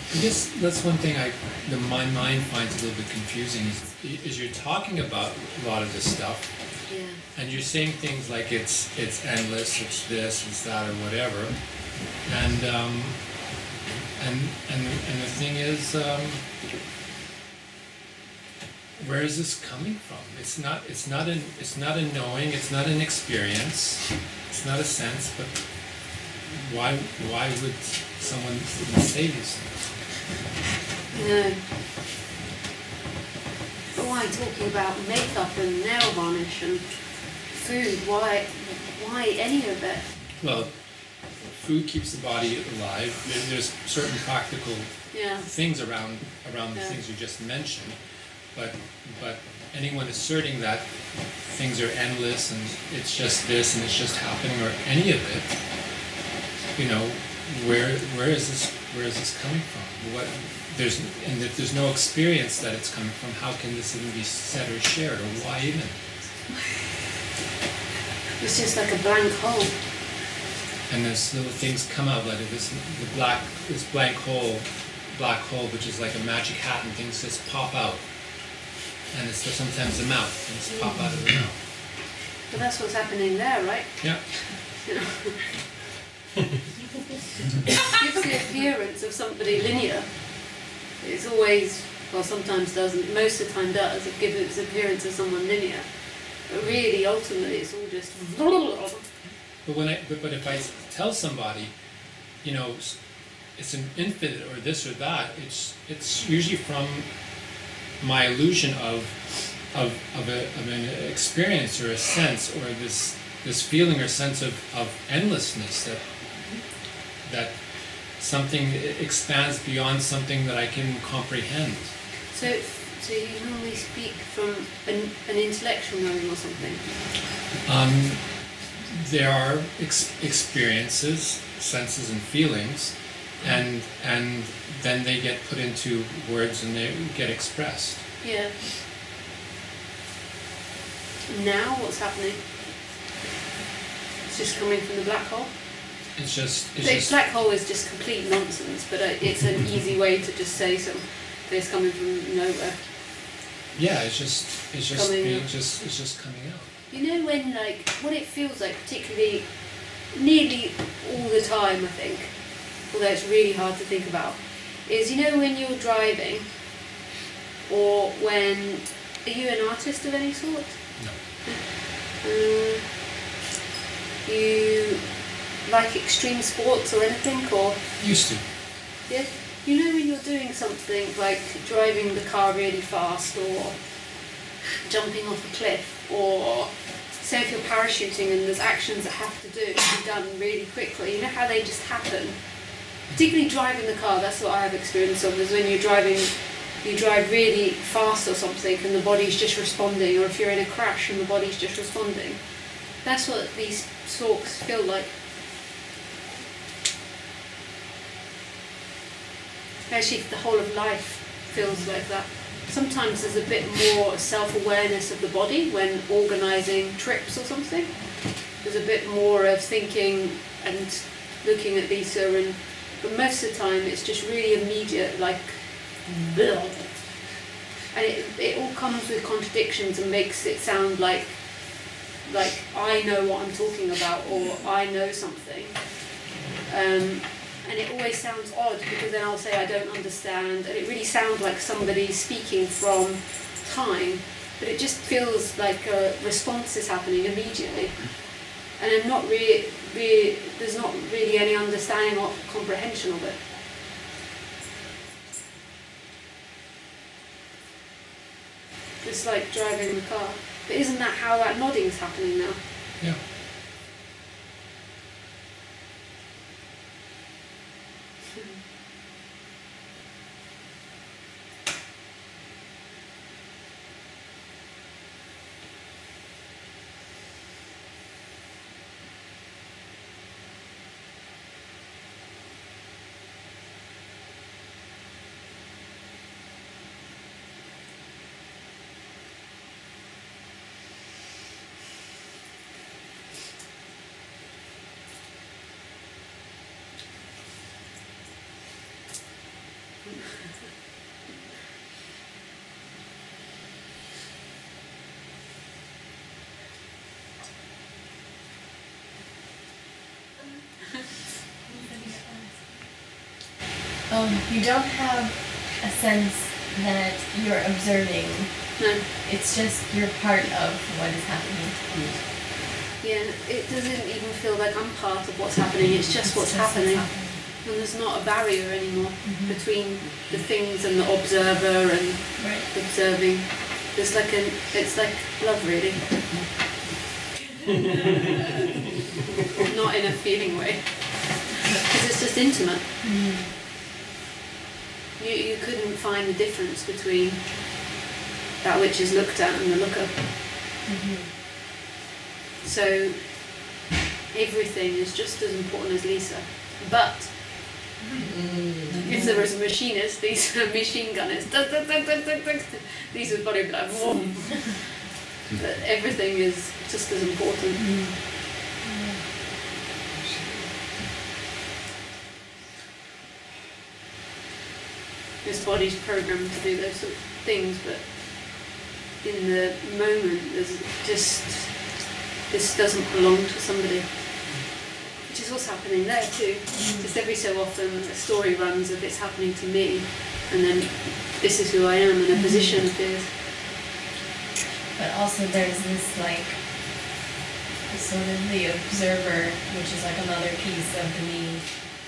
[SPEAKER 3] I guess that's one thing my mind finds a little bit confusing is you're talking about a lot of this stuff,
[SPEAKER 2] Yeah.
[SPEAKER 3] and you're saying things like it's endless, it's this, it's that, or whatever, and the thing is, where is this coming from? It's not a knowing, it's not an experience, it's not a sense, but why would someone even say these things?
[SPEAKER 2] No. But why talking about makeup and nail varnish and food? Why any of it?
[SPEAKER 3] Well, food keeps the body alive. There's certain practical things around the things you just mentioned, but anyone asserting that things are endless and it's just this and it's just happening or any of it, you know, where is this coming from? If there's no experience that it's coming from, how can this even be said or shared, or why even?
[SPEAKER 2] It's just like a blank hole.
[SPEAKER 3] And there's little things come out like this black hole, which is like a magic hat, and things just pop out. And it's sometimes the mouth, things pop out of the mouth.
[SPEAKER 2] But that's what's happening there, right?
[SPEAKER 3] Yeah.
[SPEAKER 2] Gives the appearance of somebody linear. It's always, well, sometimes doesn't, most of the time does, it gives its appearance of someone linear. But really, ultimately, it's all just.
[SPEAKER 3] But if I tell somebody, you know, it's an infinite or this or that, it's usually from my illusion of an experience or a sense or this feeling or sense of endlessness that something expands beyond something that I can comprehend.
[SPEAKER 2] So you normally speak from an intellectual knowing or something?
[SPEAKER 3] There are experiences, senses and feelings, and then they get put into words and they get expressed.
[SPEAKER 2] Yeah. Now what's happening? It's just coming from the black hole? Black hole is just complete nonsense, but it's an easy way to just say something that's coming from nowhere.
[SPEAKER 3] Yeah, it's just coming out.
[SPEAKER 2] You know when, like, what it feels like, particularly, nearly all the time, I think, although it's really hard to think about, is, you know, when you're driving, or when, are you an artist of any sort?
[SPEAKER 3] No.
[SPEAKER 2] You like extreme sports or anything, or?
[SPEAKER 3] Used to.
[SPEAKER 2] Yeah. You know when you're doing something like driving the car really fast, or jumping off a cliff, or say if you're parachuting and there's actions that have to be done really quickly, you know how they just happen? Particularly driving the car, that's what I have experience of, is when you drive really fast or something and the body's just responding, or if you're in a crash and the body's just responding. That's what these talks feel like. Actually, the whole of life feels like that. Sometimes there's a bit more self-awareness of the body when organising trips or something. There's a bit more of thinking and looking at Lisa, but most of the time it's just really immediate, like, bleh. And it all comes with contradictions and makes it sound like like I know what I'm talking about, or I know something. And it always sounds odd because then I'll say I don't understand, and it really sounds like somebody speaking from time, but it just feels like a response is happening immediately. And I'm not there's not really any understanding or comprehension of it. It's like driving the car. But isn't that how that nodding is happening now?
[SPEAKER 3] Yeah.
[SPEAKER 16] You don't have a sense that you're observing.
[SPEAKER 2] No.
[SPEAKER 16] It's just you're part of what is happening.
[SPEAKER 2] Yeah, it doesn't even feel like I'm part of what's happening, it's just what's happening. And there's not a barrier anymore between the things and the observer and observing. It's like love, really. Not in a feeling way. Because it's just intimate. You couldn't find the difference between that which is looked at and the looker. So everything is just as important as Lisa. But if there was a machinist, these are machine gunners. These would probably be like, whoa. But everything is just as important. This body's programmed to do those sort of things, but in the moment, there's just this doesn't belong to somebody. Which is what's happening there too. Just every so often a story runs of it's happening to me, and then this is who I am, and a position appears.
[SPEAKER 16] But also there's this like sort of the observer, which is like another piece of the me.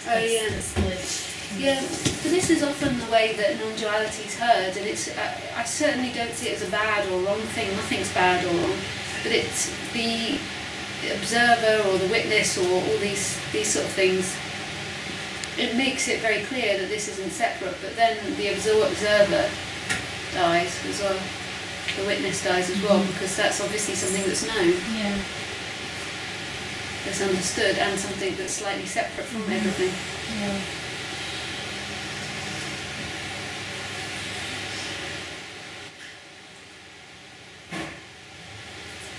[SPEAKER 2] Oh yeah.
[SPEAKER 16] The split.
[SPEAKER 2] Yeah, but this is often the way that non-duality is heard, and it's I certainly don't see it as a bad or wrong thing. Nothing's bad or wrong, but it's the observer or the witness or all these sort of things. It makes it very clear that this isn't separate, but then the observer dies as well. The witness dies as well, because that's obviously something that's known.
[SPEAKER 16] Yeah.
[SPEAKER 2] That's understood, and something that's slightly separate from everything.
[SPEAKER 16] Yeah.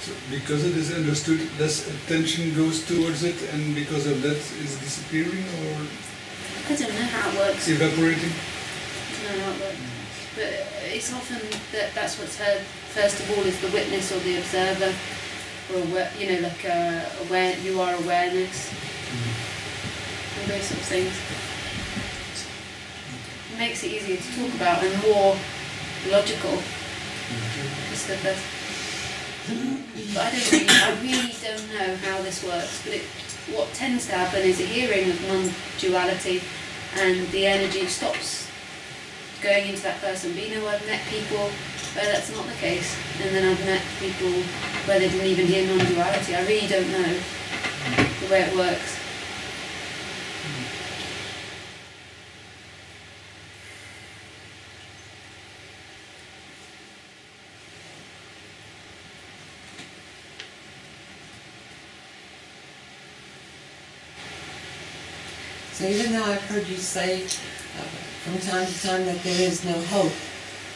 [SPEAKER 15] So because it is understood, less attention goes towards it, and because of that, it's disappearing or
[SPEAKER 2] I don't know how it works.
[SPEAKER 15] evaporating.
[SPEAKER 2] I don't know how it works. But it's often that's what's heard first of all is the witness or the observer, or like you are awareness, and those sort of things. It makes it easier to talk about and more logical. Just the first. But I really don't know how this works. But what tends to happen is a hearing of non-duality, and the energy stops going into that person. But I've met people where that's not the case, and then I've met people where they didn't even hear non-duality. I really don't know the way it works.
[SPEAKER 5] So even though I've heard you say from time to time that there is no hope,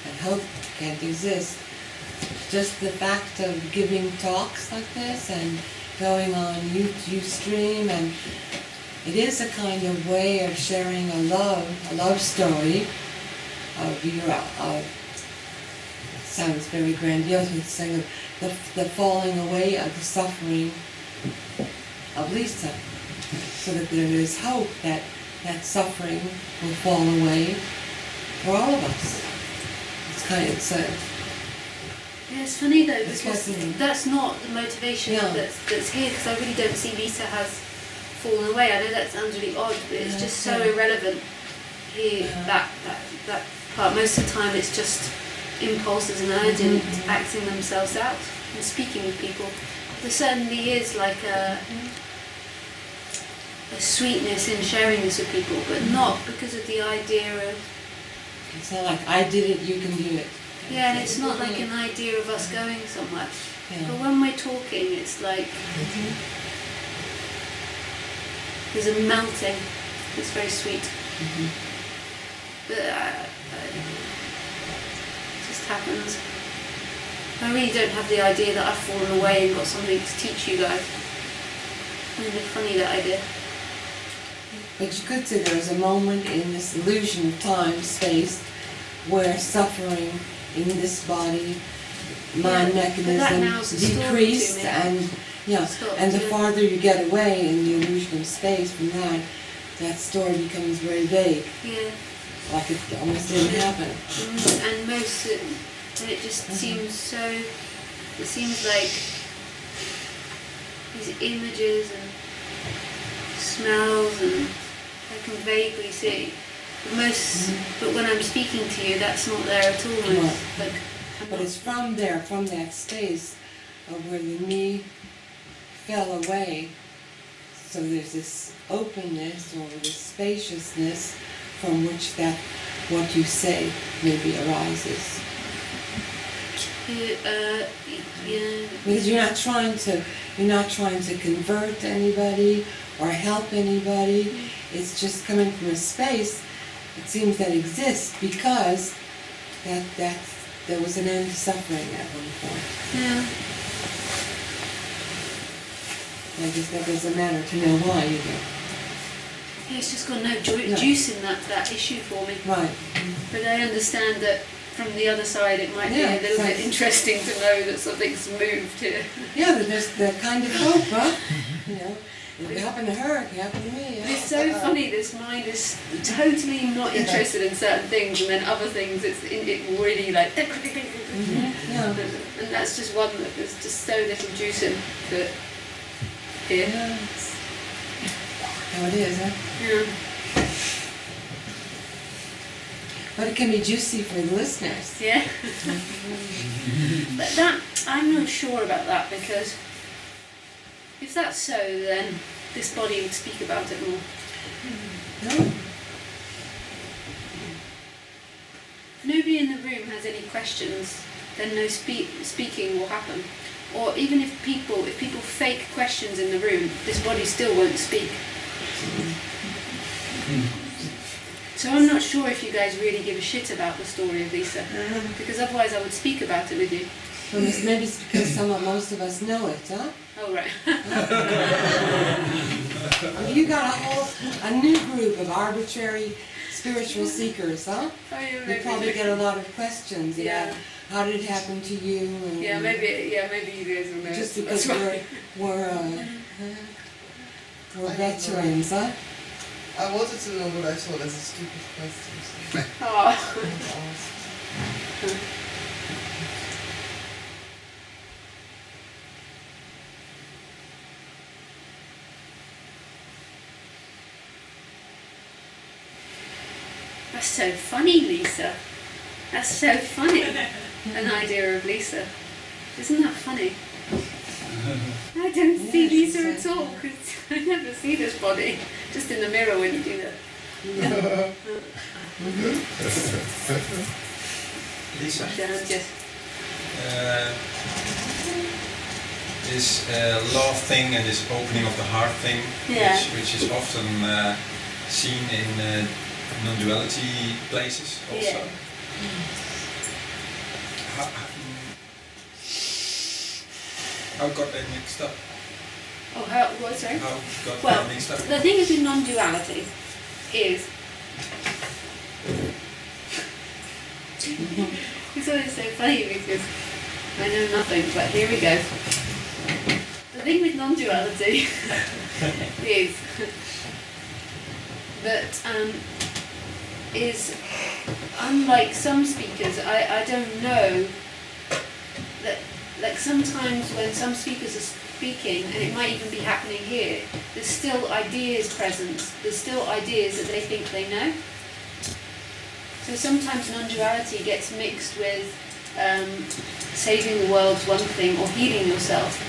[SPEAKER 5] and hope can't exist, just the fact of giving talks like this and going on Ustream, and it is a kind of way of sharing a love story of your, sounds very grandiose with saying the falling away of the suffering of Lisa, so that there is hope that that suffering will fall away for all of us. It's
[SPEAKER 2] yeah, it's funny though,
[SPEAKER 5] it's
[SPEAKER 2] because
[SPEAKER 5] fascinating.
[SPEAKER 2] that's not the motivation that's here, because I really don't see Lisa has fallen away. I know that sounds really odd, but it's just so irrelevant here, that part. Most of the time it's just impulses and urgent acting themselves out and speaking with people. There certainly is like a sweetness in sharing this with people, but not because of the idea of...
[SPEAKER 5] It's not like, I did it, you can do it.
[SPEAKER 2] Yeah, and it's not like an idea of us going somewhere. But when we're talking, it's like... There's a melting. It's very sweet. But it just happens. I really don't have the idea that I've fallen away and got something to teach you guys. It's really funny, that idea.
[SPEAKER 5] But you could say there was a moment in this illusion of time, space, where suffering in this body, mind mechanism decreased, and and the farther you get away in the illusion of space from that story becomes very vague.
[SPEAKER 2] Yeah.
[SPEAKER 5] Like it almost didn't happen.
[SPEAKER 2] And and it just seems so, it seems like these images and smells, and I can vaguely see. But when I'm speaking to you, that's not there at all.
[SPEAKER 5] But it's from there, from that space of where the me fell away. So there's this openness or this spaciousness from which what you say maybe arises. Because you're not trying to convert anybody or help anybody. It's just coming from a space, it seems, that exists because there was an end to suffering at one point.
[SPEAKER 2] Yeah.
[SPEAKER 5] I guess that doesn't matter to know why either.
[SPEAKER 2] Yeah, it's just got no juice in that issue for me.
[SPEAKER 5] Right.
[SPEAKER 2] But I understand that from the other side it might be a little bit interesting to know that something's moved here.
[SPEAKER 5] Yeah, but there's that kind of hope, huh? You know, if it happened to her, it can happen to me.
[SPEAKER 2] But it's so funny, this mind is totally not interested in certain things, and then other things it really like... And that's just one that there's just so little juice in that here.
[SPEAKER 5] Yeah. How it is, huh?
[SPEAKER 2] Yeah.
[SPEAKER 5] But it can be juicy for the listeners.
[SPEAKER 2] Yeah. But that, I'm not sure about that, because if that's so, then this body would speak about it more.
[SPEAKER 5] No.
[SPEAKER 2] If nobody in the room has any questions, then no speaking will happen. Or even if people fake questions in the room, this body still won't speak. So I'm not sure if you guys really give a shit about the story of Lisa, because otherwise I would speak about it with you.
[SPEAKER 5] Well, maybe it's because most of us know it, huh?
[SPEAKER 2] Oh, right.
[SPEAKER 5] You got a new group of arbitrary spiritual seekers, huh?
[SPEAKER 2] Oh, yeah,
[SPEAKER 5] you probably get a lot of questions about how did it happen to you? And
[SPEAKER 2] maybe you guys will know.
[SPEAKER 5] Just because we're veterans, huh?
[SPEAKER 7] I wanted to know what I saw as a stupid question.
[SPEAKER 2] Oh. That's so funny, Lisa. That's so funny. An idea of Lisa. Isn't that funny? I don't see Lisa at all, because I never see this body. Just in the mirror when you do that.
[SPEAKER 1] Lisa?
[SPEAKER 2] Yes.
[SPEAKER 1] This love thing and this opening of the heart thing, which is often seen in non-duality places also.
[SPEAKER 2] Yeah.
[SPEAKER 1] How got that mixed up?
[SPEAKER 2] Oh, what, sorry?
[SPEAKER 1] How got
[SPEAKER 2] Well,
[SPEAKER 1] that mixed up?
[SPEAKER 2] the thing is with non-duality is... It's always so funny because I know nothing, but here we go. The thing with non-duality is that is unlike some speakers, I don't know that, like, sometimes when some speakers are speaking, and it might even be happening here, there's still ideas present, there's still ideas that they think they know. So sometimes non-duality gets mixed with saving the world's one thing or healing yourself.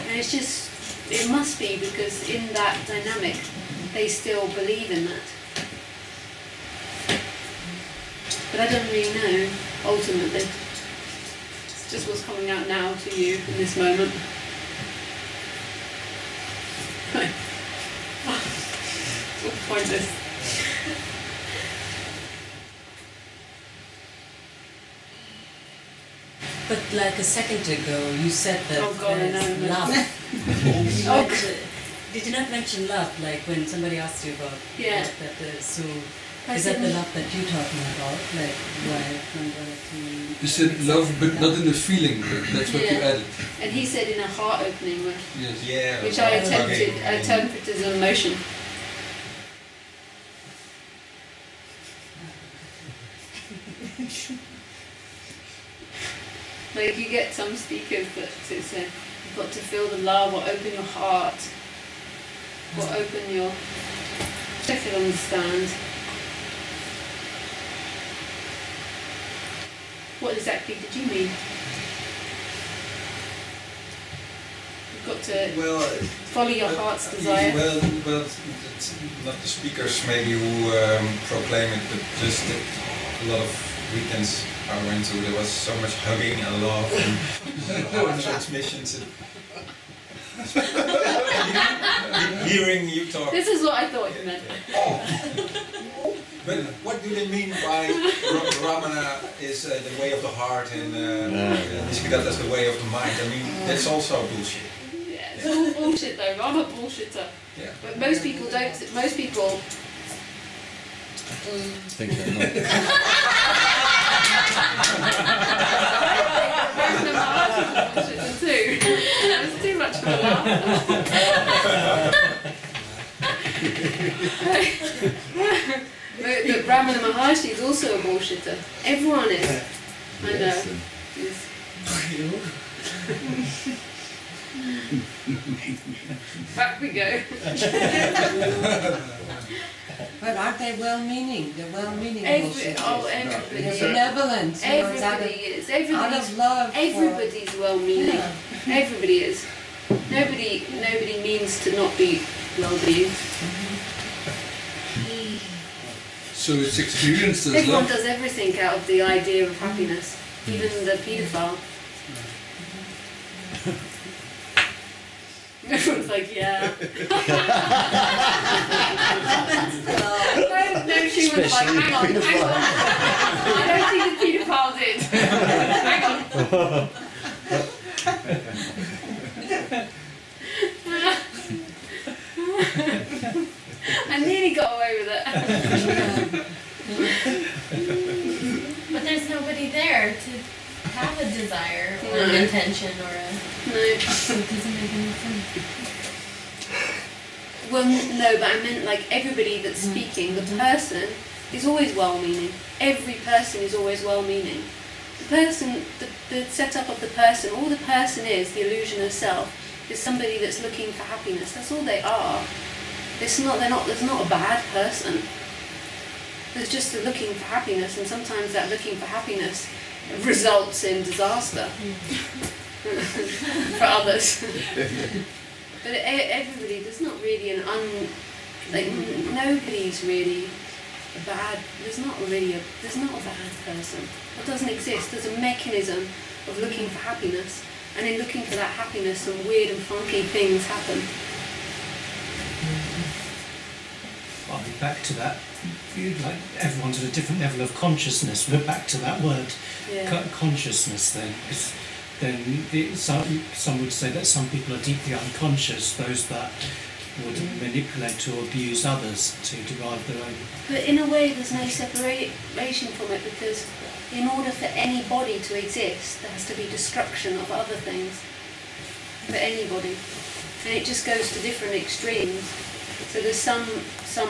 [SPEAKER 2] And it's just, it must be because in that dynamic they still believe in that. But I don't really know, ultimately. It's just what's coming out now to you in this moment. It's all pointless.
[SPEAKER 14] But like a second ago, you said that
[SPEAKER 2] oh God,
[SPEAKER 14] there's love. Did you not mention love, like when somebody asked you about love, that so is that the love that you're talking about, like why non-duality?
[SPEAKER 15] You said love, but not in the feeling. That's what you added.
[SPEAKER 2] And he said in a heart opening way.
[SPEAKER 15] Yes.
[SPEAKER 1] Yeah.
[SPEAKER 2] Which I interpreted as an emotion. Like you get some speakers that say you've got to feel the love or open your heart or open your, which I can understand. What exactly did you mean? You've got to follow your heart's desire.
[SPEAKER 1] Well, it's not the speakers maybe who proclaim it, but just a lot of weekends I went to, there was so much hugging and love and heart transmissions. Hearing you talk.
[SPEAKER 2] This is what I thought you meant.
[SPEAKER 1] But what do they mean by Ramana is the way of the heart and Nishikadatta is the way of the mind? I mean, that's also bullshit.
[SPEAKER 2] Yeah, it's all bullshit though. I'm a bullshitter.
[SPEAKER 1] Yeah.
[SPEAKER 2] But most people don't. Most people.
[SPEAKER 10] Think they're not.
[SPEAKER 2] Too. That was too much for a laugh. But Ramana Maharshi is also a bullshitter. Everyone is. I know. Back we go.
[SPEAKER 5] But aren't they well-meaning? They're well-meaning.
[SPEAKER 2] Everybody.
[SPEAKER 5] They're benevolent.
[SPEAKER 2] Everybody is.
[SPEAKER 5] Out of love.
[SPEAKER 2] Everybody's well-meaning.
[SPEAKER 5] Yeah.
[SPEAKER 2] Everybody is. Nobody means to not be well-being.
[SPEAKER 15] So it's experienced as
[SPEAKER 2] Everyone
[SPEAKER 15] love.
[SPEAKER 2] does everything out of the idea of happiness, even the paedophile. Everyone's like, yeah. No, she was like, hang on. I don't think the paedophile did. Hang on. I nearly got away with it.
[SPEAKER 16] But there's nobody there to have a desire or an intention or a...
[SPEAKER 2] No.
[SPEAKER 16] So it doesn't make any sense.
[SPEAKER 2] Well, no, but I meant like everybody that's speaking, the person is always well-meaning. Every person is always well-meaning. The person, the setup of the person, all the person is, the illusion of self, is somebody that's looking for happiness. That's all they are. There's not a bad person. There's just a looking for happiness, and sometimes that looking for happiness results in disaster for others. But everybody, there's not really nobody's really a bad, there's not a bad person. It doesn't exist. There's a mechanism of looking for happiness, and in looking for that happiness, some weird and funky things happen.
[SPEAKER 4] I'll be back to that. Like everyone's at a different level of consciousness. We're back to that word, consciousness. Then some would say that some people are deeply unconscious. Those that would manipulate or abuse others to derive their own.
[SPEAKER 2] But in a way, there's no separation from it, because in order for any body to exist, there has to be destruction of other things for anybody, and it just goes to different extremes. So there's some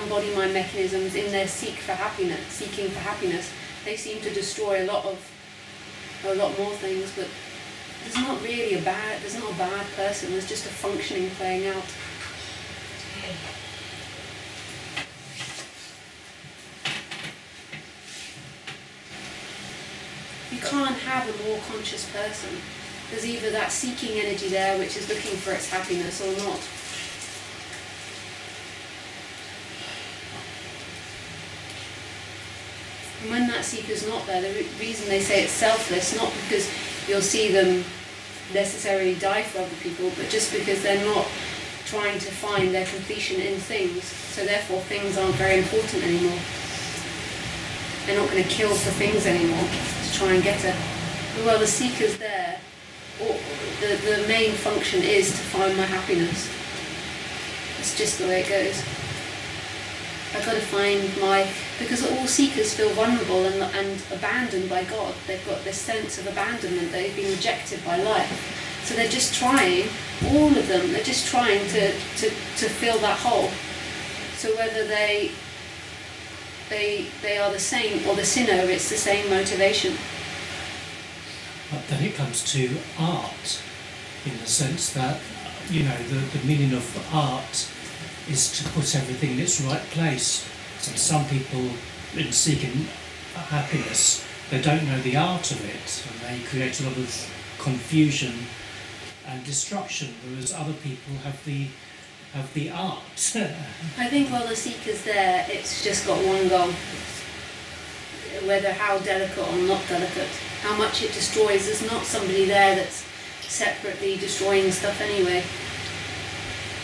[SPEAKER 2] body-mind mechanisms in their seeking for happiness. They seem to destroy a lot more things, but there's not really a bad person. There's just a functioning playing out. You can't have a more conscious person. There's either that seeking energy there which is looking for its happiness or not. And when that seeker's not there, the reason they say it's selfless, not because you'll see them necessarily die for other people, but just because they're not trying to find their completion in things. So therefore things aren't very important anymore. They're not going to kill for things anymore to try and get it. But while the seeker's there, the main function is to find my happiness. It's just the way it goes. I've got to find because all seekers feel vulnerable and abandoned by God. They've got this sense of abandonment. They've been rejected by life. So they're just trying, all of them, they're just trying to fill that hole. So whether they are the saint or the sinner, it's the same motivation.
[SPEAKER 4] But then it comes to art, in the sense that, you know, the meaning of art is to put everything in its right place. And some people, in seeking happiness, they don't know the art of it, and they create a lot of confusion and destruction, whereas other people have the art.
[SPEAKER 2] I think while the seeker's there, it's just got one goal. Whether how delicate or not delicate, how much it destroys, there's not somebody there that's separately destroying stuff anyway.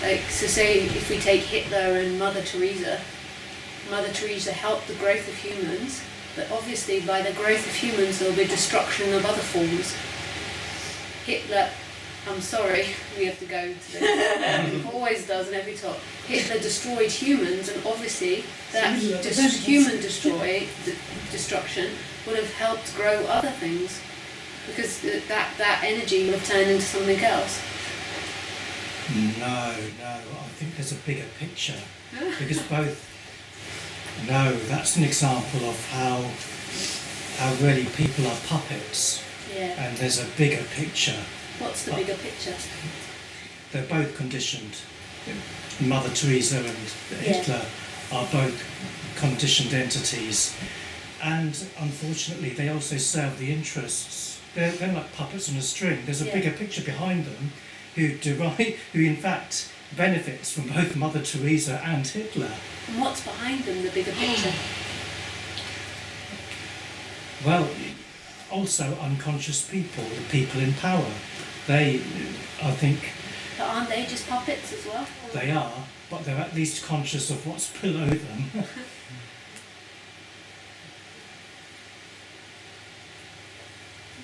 [SPEAKER 2] Like, so say if we take Hitler and Mother Teresa helped the growth of humans, but obviously by the growth of humans there will be destruction of other forms. Hitler, I'm sorry, we have to go to this. Always does in every talk. Hitler destroyed humans, and obviously that human destruction would have helped grow other things, because that energy would have turned into something else.
[SPEAKER 4] No, I think there's a bigger picture, because that's an example of how really people are puppets, and there's a bigger picture.
[SPEAKER 2] What's the bigger picture?
[SPEAKER 4] They're both conditioned. Mother Teresa and Hitler are both conditioned entities, and unfortunately they also serve the interests. They're like puppets on a string. There's a bigger picture behind them, who in fact benefits from both Mother Teresa and Hitler.
[SPEAKER 2] And what's behind them, the bigger picture?
[SPEAKER 4] Well, also unconscious people, the people in power. They, I think...
[SPEAKER 2] But aren't they just puppets as well?
[SPEAKER 4] They are, but they're at least conscious of what's below them.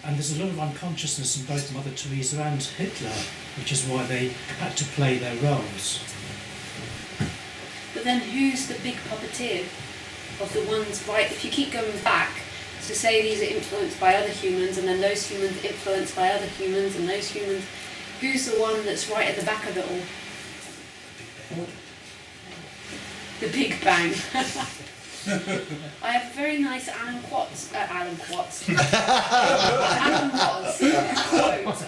[SPEAKER 4] And there's a lot of unconsciousness in both Mother Teresa and Hitler, which is why they had to play their roles.
[SPEAKER 2] But then who's the big puppeteer of the ones, right, if you keep going back, to say these are influenced by other humans, and then those humans influenced by other humans, and those humans, who's the one that's right at the back of it all? The Big Bang. I have a very nice Alan Watts quote.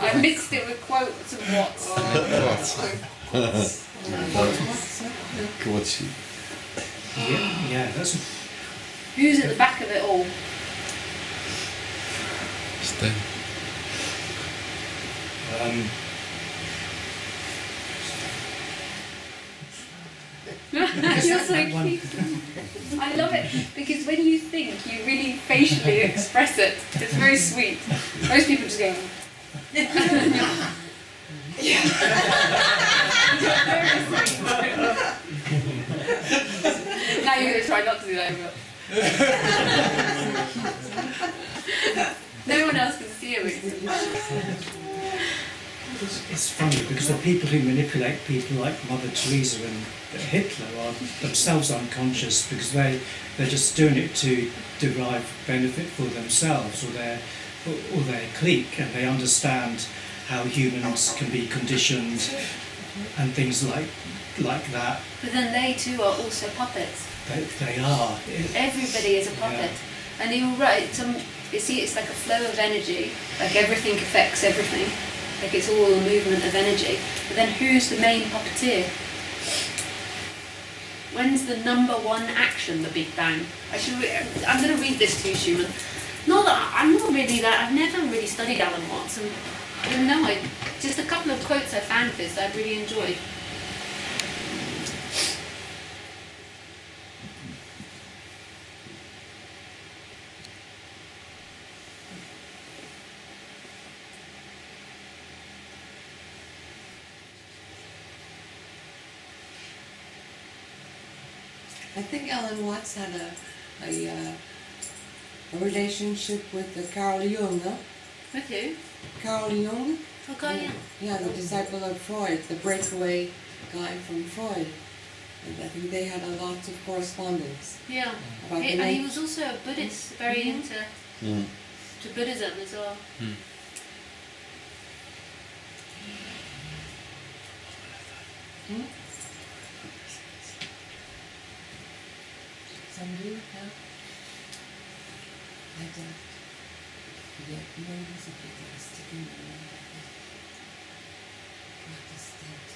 [SPEAKER 2] I mixed it with quotes and Watts.
[SPEAKER 4] Yeah, that's...
[SPEAKER 2] Who's at the back of it all? You're so cute. I love it because when you think, you really facially express it. It's very sweet. Most people just go. Yeah. Very sweet. Now you're going to try not to do that. No one else can see it.
[SPEAKER 4] it's funny because the people who manipulate people like Mother Teresa and Hitler are themselves unconscious because they're just doing it to derive benefit for themselves or their clique, and they understand how humans can be conditioned and things like that.
[SPEAKER 2] But then they too are also puppets.
[SPEAKER 4] They are.
[SPEAKER 2] Everybody is a puppet. Yeah. And you're right, you see it's like a flow of energy, like everything affects everything, like it's all a movement of energy. But then who's the main puppeteer? When's the #1 action, the Big Bang? I'm going to read this to you, Schumann. I've never really studied Alan Watts, and just a couple of quotes I found this that I really enjoyed.
[SPEAKER 5] I think Alan Watts had a relationship with Carl Jung, huh?
[SPEAKER 2] With who?
[SPEAKER 5] Carl Jung.
[SPEAKER 2] Oh, Carl Jung.
[SPEAKER 5] Yeah, the disciple of Freud, the breakaway guy from Freud. And I think they had a lot of correspondence.
[SPEAKER 2] Yeah. And he was also a Buddhist, very into to Buddhism as well.
[SPEAKER 5] Some do, yeah. I don't. Yeah, notice if it's sticking around like that. Protestant,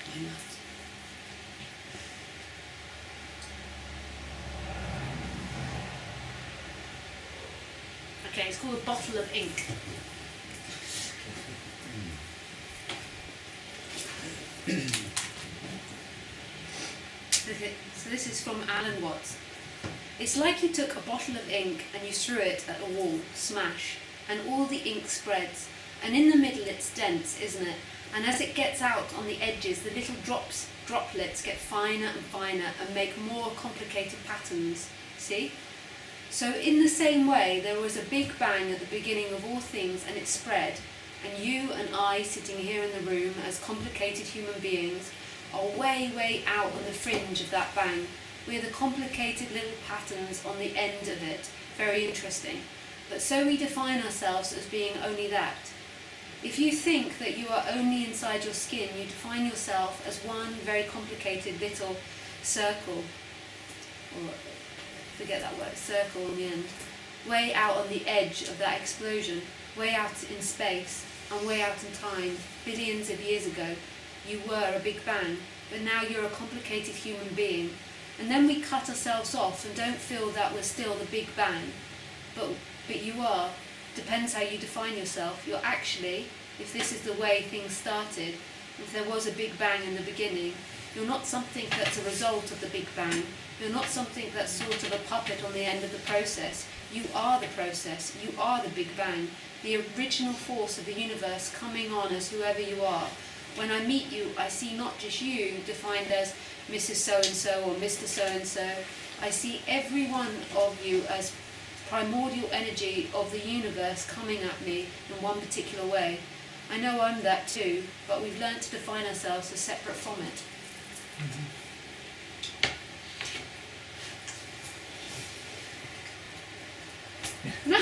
[SPEAKER 5] why not?
[SPEAKER 2] Okay, it's called A Bottle of Ink. Okay, so this is from Alan Watts. It's like you took a bottle of ink and you threw it at a wall, smash, and all the ink spreads, and in the middle it's dense, isn't it? And as it gets out on the edges, the little droplets get finer and finer and make more complicated patterns, see? So in the same way, there was a big bang at the beginning of all things and it spread, and you and I sitting here in the room as complicated human beings are way, way out on the fringe of that bang. We're the complicated little patterns on the end of it. Very interesting. But so we define ourselves as being only that. If you think that you are only inside your skin, you define yourself as one very complicated little circle, or forget that word, circle on the end, way out on the edge of that explosion, way out in space and way out in time, billions of years ago. You were a Big Bang, but now you're a complicated human being. And then we cut ourselves off and don't feel that we're still the Big Bang. But you are. Depends how you define yourself. You're actually, if this is the way things started, if there was a Big Bang in the beginning, you're not something that's a result of the Big Bang. You're not something that's sort of a puppet on the end of the process. You are the process. You are the Big Bang. The original force of the universe coming on as whoever you are. When I meet you, I see not just you defined as Mrs. So-and-so or Mr. So-and-so. I see every one of you as primordial energy of the universe coming at me in one particular way. I know I'm that too, but we've learnt to define ourselves as separate from it. Now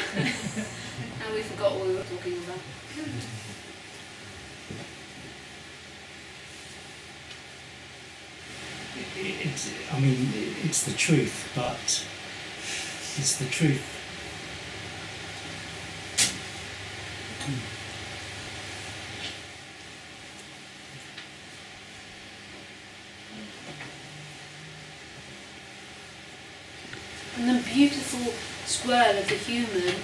[SPEAKER 2] we forgot what we were talking about.
[SPEAKER 4] It's the truth, but it's the truth.
[SPEAKER 2] And the beautiful swirl of the human,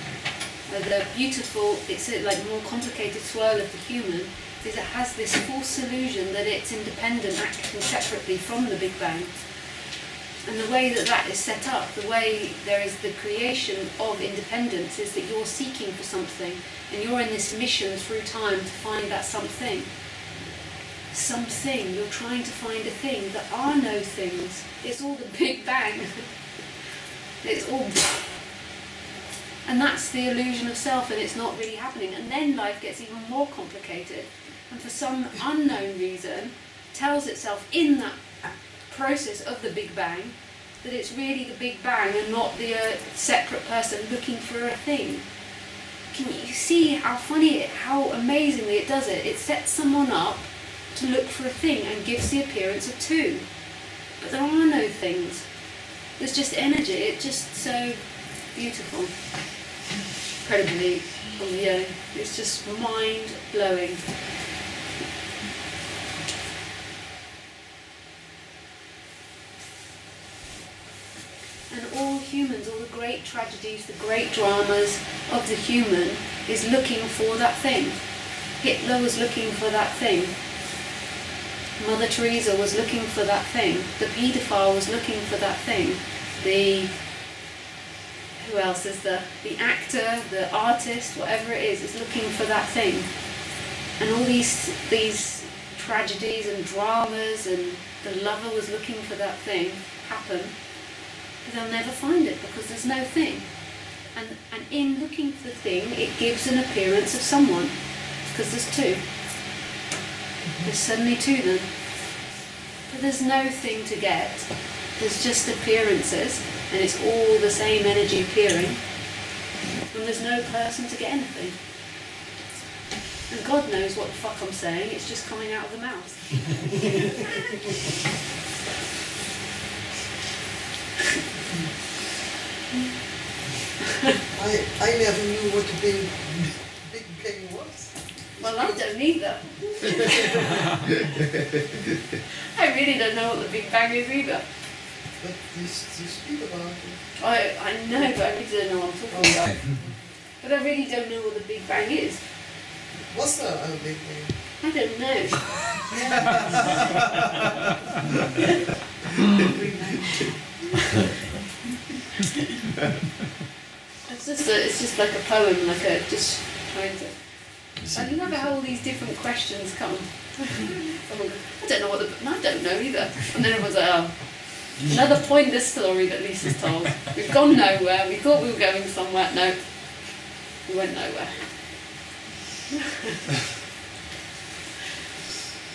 [SPEAKER 2] it's a like more complicated swirl of the human, is it has this false illusion that it's independent, acting separately from the Big Bang. And the way that that is set up, the way there is the creation of independence, is that you're seeking for something, and you're in this mission through time to find that something. Something, you're trying to find a thing. There are no things. It's all the Big Bang. It's all... And that's the illusion of self, and it's not really happening. And then life gets even more complicated, and for some unknown reason tells itself in that process of the Big Bang that it's really the Big Bang and not the separate person looking for a thing. Can you see how funny how amazingly it does it? It sets someone up to look for a thing and gives the appearance of two. But there are no things. There's just energy. It's just so beautiful. Incredibly, yeah, it's just mind-blowing. And all humans, all the great tragedies, the great dramas of the human is looking for that thing. Hitler was looking for that thing. Mother Teresa was looking for that thing. The paedophile was looking for that thing. Who else is the actor, the artist, whatever it is looking for that thing. And all these tragedies and dramas, and the lover was looking for that thing happen. But they'll never find it because there's no thing. And in looking for the thing, it gives an appearance of someone, because there's two. There's suddenly two then. But there's no thing to get. There's just appearances, and it's all the same energy appearing. And there's no person to get anything. And God knows what the fuck I'm saying, it's just coming out of the mouth.
[SPEAKER 7] I never knew what the Big Bang was.
[SPEAKER 2] Well, I don't either. I really don't know what the Big Bang is either.
[SPEAKER 7] But you speak about it.
[SPEAKER 2] I know, but I really don't know what I'm talking about. But I really don't know what the Big Bang is.
[SPEAKER 7] What's the Big Bang?
[SPEAKER 2] I don't know. It's just like a poem, just trying to... I love how all these different questions come. Someone goes, I don't know what the... I don't know either. And then everyone's like, oh, another pointless story that Lisa's told. We've gone nowhere. We thought we were going somewhere. No, we went nowhere.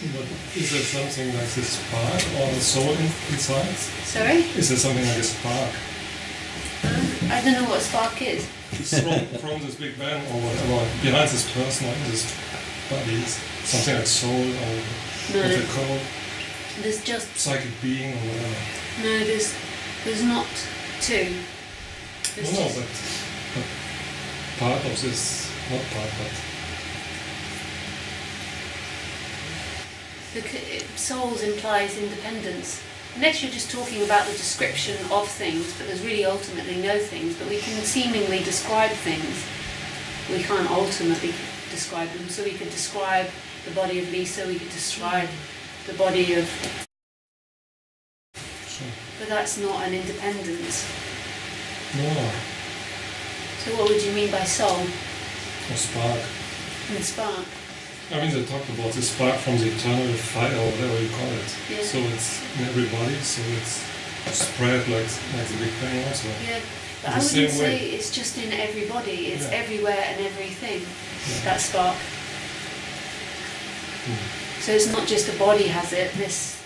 [SPEAKER 17] But is there something like this spark or the soul inside?
[SPEAKER 2] Sorry?
[SPEAKER 17] Is there something like a spark?
[SPEAKER 2] I don't know what a spark is.
[SPEAKER 17] From this Big Bang or whatever, behind this person, like this body, is something like soul or what they call
[SPEAKER 2] there's just
[SPEAKER 17] psychic being or whatever.
[SPEAKER 2] No, there's not two. There's
[SPEAKER 17] No, but part of this, not part, but
[SPEAKER 2] souls implies independence. Unless you're just talking about the description of things, but there's really ultimately no things, but we can seemingly describe things. We can't ultimately describe them, so we could describe the body of Lisa, we could describe the body of...
[SPEAKER 17] Sure.
[SPEAKER 2] But that's not an independence.
[SPEAKER 17] No.
[SPEAKER 2] So what would you mean by soul?
[SPEAKER 17] A spark.
[SPEAKER 2] And spark?
[SPEAKER 17] I mean, they talked about the spark from the eternal fire, or whatever you call it.
[SPEAKER 2] Yeah.
[SPEAKER 17] So it's in everybody, so it's spread like the Big Bang also.
[SPEAKER 2] Yeah, but I wouldn't say it's just in everybody, it's everywhere and everything, that spark. So it's not just a body has it, this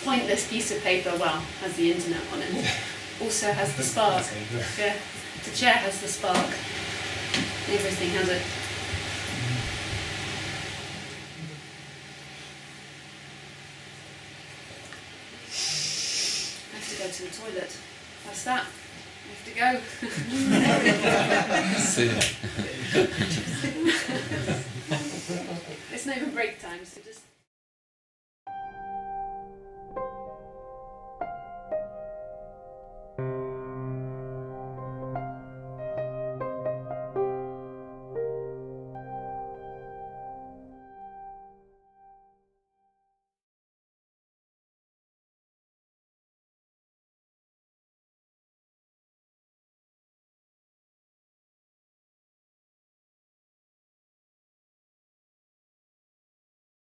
[SPEAKER 2] pointless piece of paper, well, has the internet on it, also has the spark. Yeah, the chair has the spark, everything has it. Go to the toilet. That's that. I have to go. It's not even break time, so just